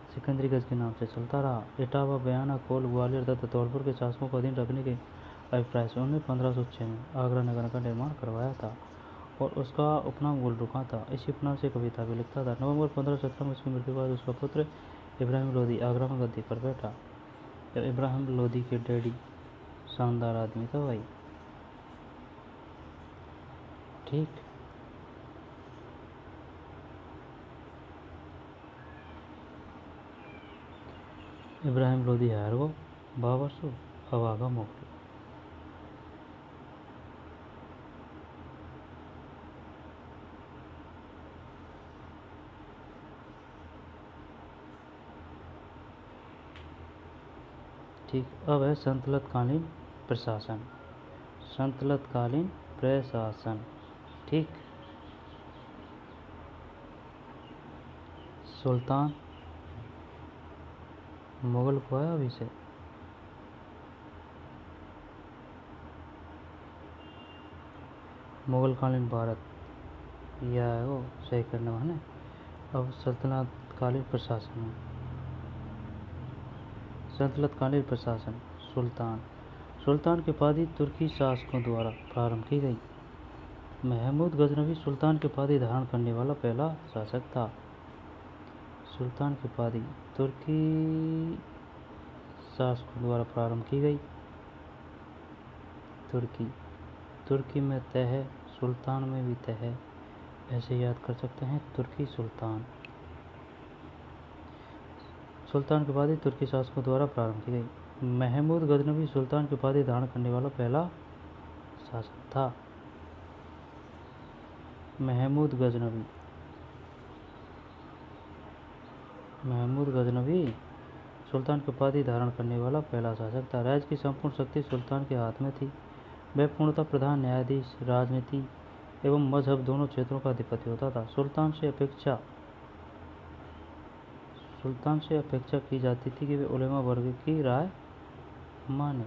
सिकंदरी गज के नाम से चलता रहा। इटावा, बयाना, कोल, ग्वालियर तथा धौलपुर के शासकों को अधीन रखने के अभिप्राय से उन्होंने 1506 में आगरा नगर का निर्माण करवाया था और उसका उपनाम गुलरू खां था। इसी उपनाम से कविता भी लिखता था। नवंबर 1517 में उसकी मृत्यु के बाद उसका पुत्र इब्राहिम लोदी आगरा में गद्दी पर बैठा। इब्राहिम लोदी के डैडी शानदार आदमी था भाई। ठीक। इब्राहिम लोदी हार गो बाबर सो, अब आगा मुगल। ठीक। अब है संतलतकालीन प्रशासन। संतलतकालीन प्रशासन। ठीक। सुल्तान मुगल को है अभी से। मुगलकालीन भारत यह है वो सही करने वाले। अब सल्तनतकालीन प्रशासन है। सल्तनतकालीन प्रशासन। सुल्तान की उपाधि तुर्की शासकों द्वारा प्रारंभ की गई। महमूद गजनवी सुल्तान की उपाधि धारण करने वाला पहला शासक था। सुल्तान की उपाधि तुर्की शासकों द्वारा प्रारंभ की गई। तुर्की में तय है, सुल्तान में भी तय है, ऐसे याद कर सकते हैं। तुर्की सुल्तान की उपाधि तुर्की शासकों द्वारा प्रारंभ की गई। महमूद गजनवी सुल्तान की उपाधि धारण करने वाला पहला शासक था। महमूद गजनवी सुल्तान की उपाधि धारण करने वाला पहला शासक था। राज्य की संपूर्ण शक्ति सुल्तान के हाथ में थी। वह पूर्णतः प्रधान न्यायाधीश, राजनीति एवं मजहब दोनों क्षेत्रों का अधिपति होता था। सुल्तान से अपेक्षा की जाती थी कि वे उलेमा वर्ग की राय माने।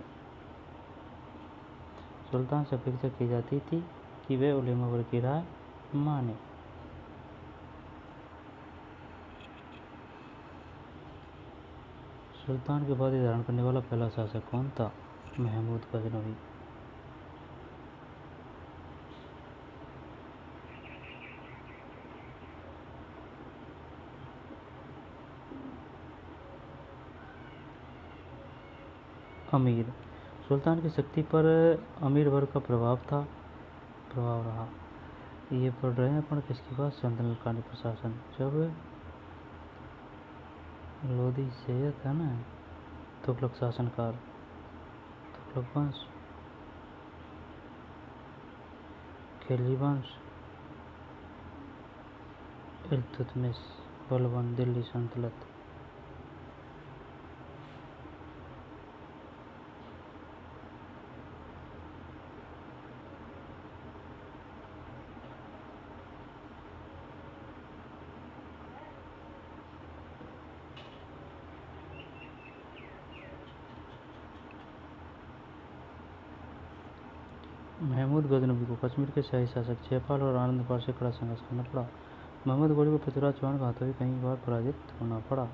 सुल्तान से अपेक्षा की जाती थी कि वे उलेमा वर्ग की राय माने। सुल्तान की उपाधि धारण करने वाला पहला शासक कौन था? महमूद गजनवी। अमीर सुल्तान की शक्ति पर अमीर वर्ग का प्रभाव रहा। ये पढ़ रहे हैं अपन किसकी बात? संतनलकानी प्रशासन। जब लोधी सैयद है ना, तुगलक शासनकाल, तुगलक वंश, खिलजी वंश, इल्तुतमिश, बलबन, दिल्ली सल्तनत। महमूद गजनवी को कश्मीर के शाही शासक जयपाल और आनंदपाल से कड़ा संघर्ष करना पड़ा। मोहम्मद गौरी को पृथ्वीराज चौहान के हाथों भी कई बार पराजित होना पड़ा।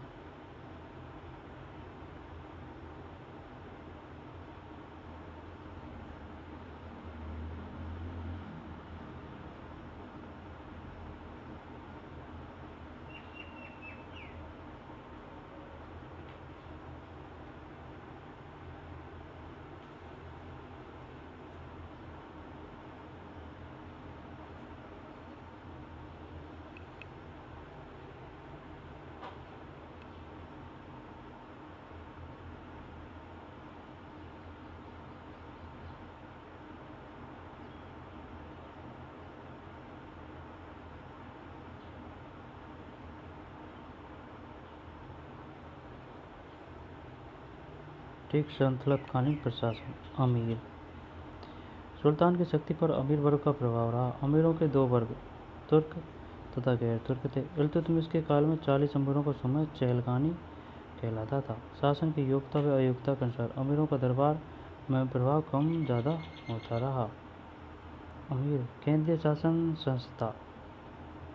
ठीक, संतलतकालीन प्रशासन। अमीर सुल्तान की शक्ति पर अमीर वर्ग का प्रभाव रहा। अमीरों के दो वर्ग, तुर्क तथा गैर तुर्क थे। इल्तुतमिश के काल में 40 अमीरों का समूह चहलकानी कहलाता था। शासन की योग्यता व अयोग्यता के अनुसार अमीरों का दरबार में प्रभाव कम ज़्यादा होता रहा। अमीर केंद्रीय शासन संस्था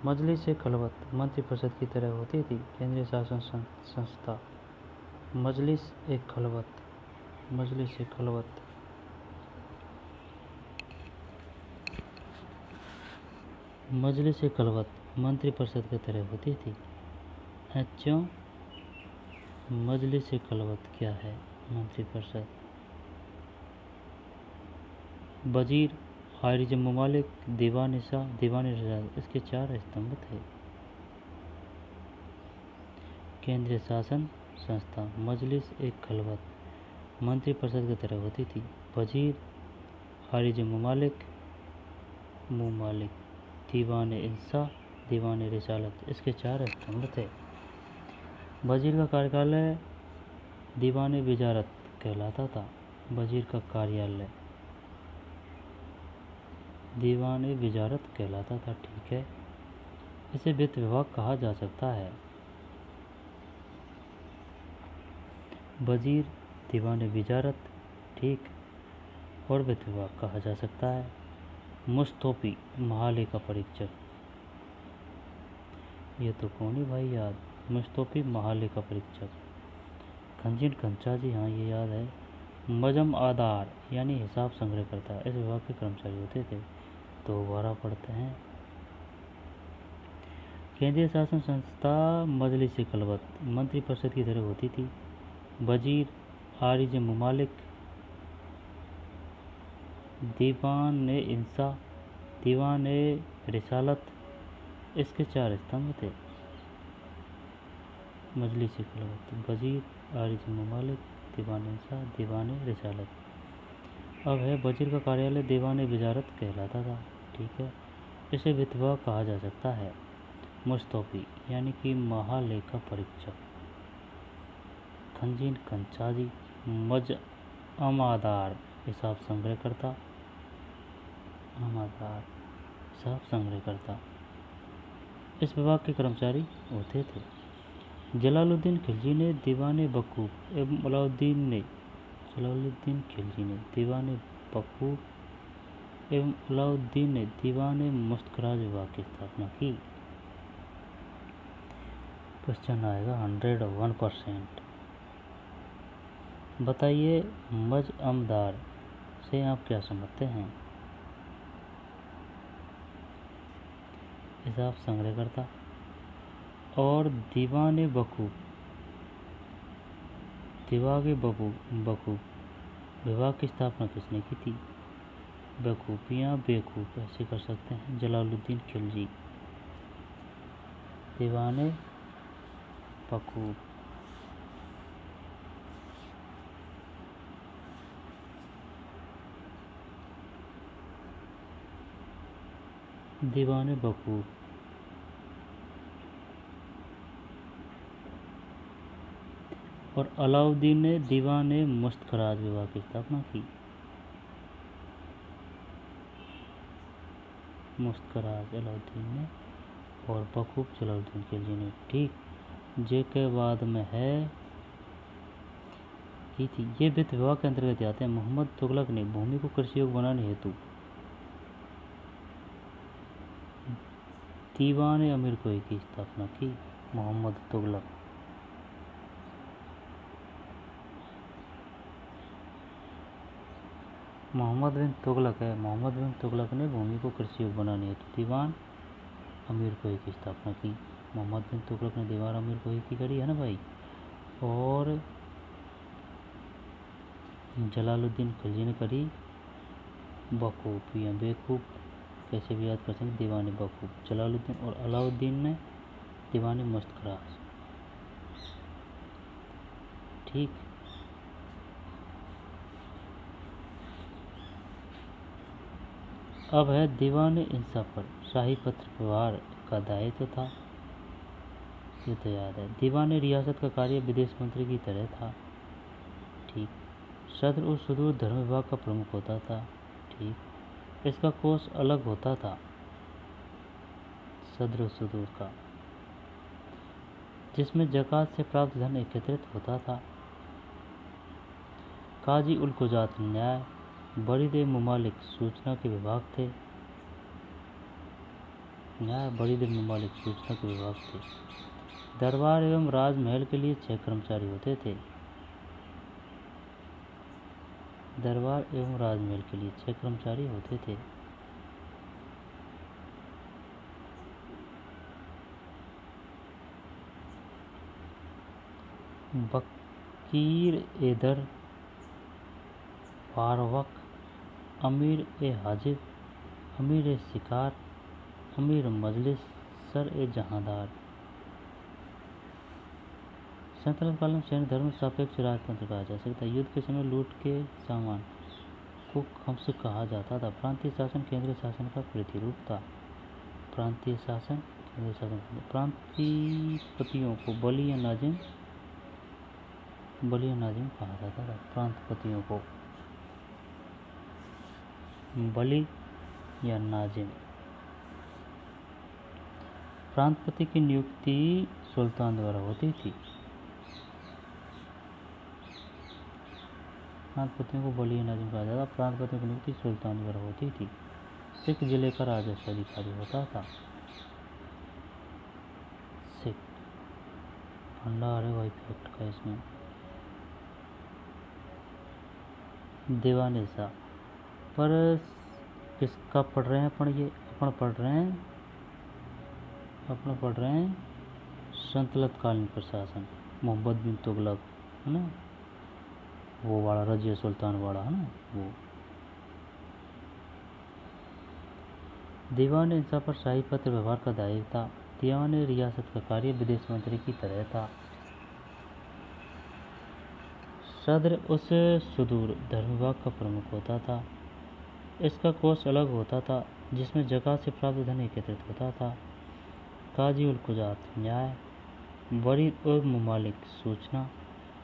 मजलिस ए खलवत मंत्रिपरिषद की तरह होती थी। केंद्रीय शासन संस्था मजलिस ए खलवत मंत्रिपरिषद की तरह होती थी। अच्छा, मजलिस ए खलवत क्या है? मंत्रिपरिषद। वजीर, हारिज ममालिक, दीवान शाह, दीवान रजाद, इसके 4 स्तंभ थे। केंद्रीय शासन संस्था मजलिस एक खलवत मंत्रिपरिषद की तरह होती थी। वजीर, हारिज ममालिक, दीवान इंसा, दीवान रिसालत, इसके 4 स्तंभ थे। वजीर का कार्यालय दीवान विजारत कहलाता था। वजीर का कार्यालय दीवान विजारत कहलाता था। ठीक है, इसे वित्त विभाग कहा जा सकता है। वजीर, दीवान विजारत, ठीक, और वित्त विभाग कहा जा सकता है। मुस्तौफी, महालेखा परीक्षक, ये तो कौन ही भाई याद? मुस्तौफी महालेखा परीक्षक। खंजीन खंचा जी, हाँ ये याद है। मजम आदार यानी हिसाब संग्रह करता है, इस विभाग के कर्मचारी होते थे। तो 12 पढ़ते हैं। केंद्रीय शासन संस्था मजलिस खलवत मंत्रिपरिषद की तरह होती थी। वजीर आरिज ममालिक, दीवान इंसा, दीवान रिसालत, इसके 4 स्तंभ थे। मजलिस खलवत, वजीर आरिज ममालिक, दीवान इंसा, दीवान रिसालत। अब है वजीर का कार्यालय दीवान वजारत कहलाता था। ठीक है, इसे वित्त कहा जा सकता है। मुस्तौफी यानी कि महालेखा परीक्षक। खंजीन कंचाजी, अमादार हिसाब संग्रह करता, अमादार हिसाब संग्रह करता। इस विभाग के कर्मचारी होते थे। जलालुद्दीन खिलजी ने दीवान बकूफ एवं जलालुद्दीन खिलजी ने दीवान बकूफ एवं अलाउद्दीन ने दीवान मुस्तखराज विभाग की स्थापना की। क्वेश्चन आएगा 101%। बताइए मजअमदार से आप क्या समझते हैं? हिसाब संग्रह करता। और दीवान बकूफ विभाग की स्थापना किसने की थी? बकूफ या बेकूफ ऐसे कर सकते हैं। जलालुद्दीन खिलजी। दीवान बकूफ, दीवान बकूफ। और अलाउद्दीन ने दीवान मुस्तखराज विभाग की स्थापना की। मुस्तखराज अलाउद्दीन ने और बकूफ जलालुद्दीन खिलजी ने। ठीक, जे के बाद में है की थी। ये वित्त विभाग के अंतर्गत आते हैं। मोहम्मद तुगलक ने भूमि को कृषि योग्य बनाने हेतु दीवान अमीर कोई की स्थापना की। मोहम्मद तुगलक। मोहम्मद बिन तुगलक ने भूमि को कृषि योग्य बनाने हेतु दीवान अमीर कोई की स्थापना की। मोहम्मद बिन तुगलक ने दीवान अमीर कोई की करी है ना भाई। और जलालुद्दीन खिलजी ने करी बकूफ या बेकूफ, कैसे भी याद कर सकते, दीवान बकूफ। जलालुद्दीन और अलाउद्दीन ने दीवान मुस्तखराज। ठीक, अब है दीवान इंसा पर शाही पत्र व्यवहार का दायित्व था। ये तो याद है। दीवान रियासत का कार्य विदेश मंत्री की तरह था। ठीक, सदर और सुदूर धर्म विभाग का प्रमुख होता था। ठीक, इसका कोष अलग होता था सदर और सुदूर का, जिसमें ज़कात से प्राप्त धन एकत्रित होता था। काजी उल कुजात न्याय, बरीद ममालिक सूचना के विभाग थे। न्याय बरीद ममालिक सूचना के विभाग थे। दरबार एवं राजमहल के लिए 6 कर्मचारी होते थे। दरबार एवं राजमहल के लिए 6 कर्मचारी होते थे। बकीर एदर, फारवक, अमीर ए हाजिब, अमीर ए शिकार, अमीर मजलिस, सर ए जहांदार। सल्तनत काल में सैन्य धर्म सापेक्ष राजतंत्र कहा जा सकता है। युद्ध के समय लूट के सामान को हमसे कहा जाता था। प्रांतीय शासन केंद्रीय शासन का प्रतिरूप था। प्रांतीय शासन केंद्रीय शासन। प्रांतीयपतियों को बली या नाजिम कहा जाता था। प्रांतपतियों को बली या नाजिम। प्रांतपति की नियुक्ति सुल्तान द्वारा होती थी। प्रांतपतियों को बली या नाजिम कहा जाता था। प्रांतपतियों की नियुक्ति सुल्तान द्वारा होती थी। सिख जिले का राजस्व अधिकारी होता था। सिख भंडार है भाई फैक्ट का इसमें। दीवान सा पर किसका पढ़ रहे हैं अपन? ये अपन पढ़ रहे हैं अपना पढ़ रहे हैं सल्तनत कालीन प्रशासन, मोहम्मद बिन तुगलक, है ना, वो वाला रजिया सुल्तान वाला, है ना वो। दीवान इंसाफ पर शाही पत्र व्यवहार का दायित्व था। दीवान रियासत का कार्य विदेश मंत्री की तरह था। सदर उस सुदूर धर्म विभाग का प्रमुख होता था। इसका कोष अलग होता था जिसमें ज़कात से प्राप्त धन एकत्रित होता था। काजी उल कुजात न्याय, वरीद और ममालिक सूचना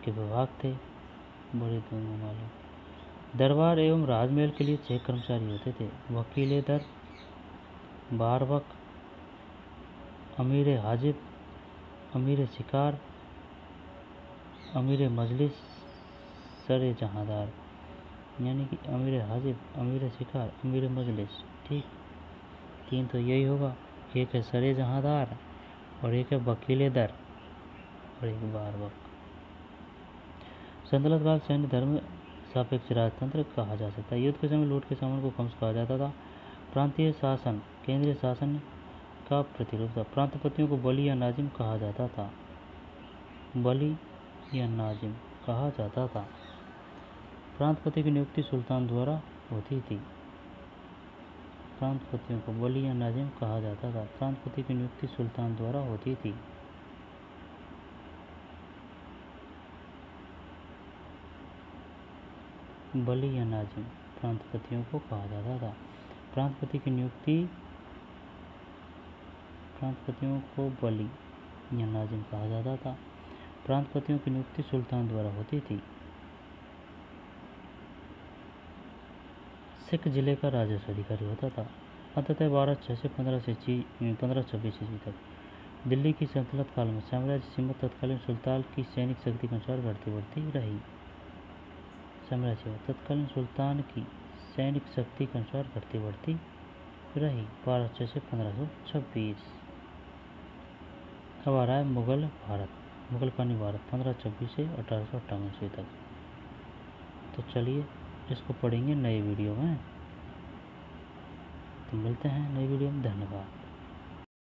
के विभाग थे। वरीद और ममालिक दरबार एवं राजमहल के लिए 6 कर्मचारी होते थे। वकील दर, बारबक, अमीर हाजिब, अमीर शिकार, अमीर मजलिस, सरे जहांदार, यानी कि अमीर हाजिब, अमीर शिकार, अमीर मजलिस। ठीक, 3 तो यही होगा। एक है सरे जहांदार और एक है वकील दर और एक बारबक। सल्तनत काल सैन्य धर्म सापेक्ष राजतंत्र कहा जा सकता है। युद्ध के समय लूट के सामान को खम्स कहा जाता था। प्रांतीय शासन केंद्रीय शासन का प्रतिरूप था। प्रांतपतियों को बली या नाजिम कहा जाता था। बली या नाजिम कहा जाता था। प्रांतपति की नियुक्ति सुल्तान द्वारा होती थी। प्रांतपतियों को बली या नाजिम कहा जाता था। प्रांतपति की नियुक्ति सुल्तान द्वारा होती थी। बली या नाजिम प्रांतपतियों को कहा जाता था। प्रांतपति की नियुक्ति, प्रांतपतियों को बली या नाजिम कहा जाता था। प्रांतपतियों की नियुक्ति सुल्तान द्वारा होती थी। सिख जिले का राजस्व अधिकारी होता था। अंततः 1206 से 1526 ईस्वी तक दिल्ली की सल्तनत काल में साम्राज्य सीमा तत्कालीन सुल्तान की सैनिक शक्ति के अनुसार बढ़ती रही। साम्राज्य तत्कालीन सुल्तान की सैनिक शक्ति के अनुसार बढ़ती रही। 1206 से 1526। अब आ रहा है मुगल भारत, मुगलकानी भारत 1526 से 1858 ईस्वी तक। तो चलिए इसको पढ़ेंगे नए वीडियो में। तो मिलते हैं नई वीडियो में। धन्यवाद।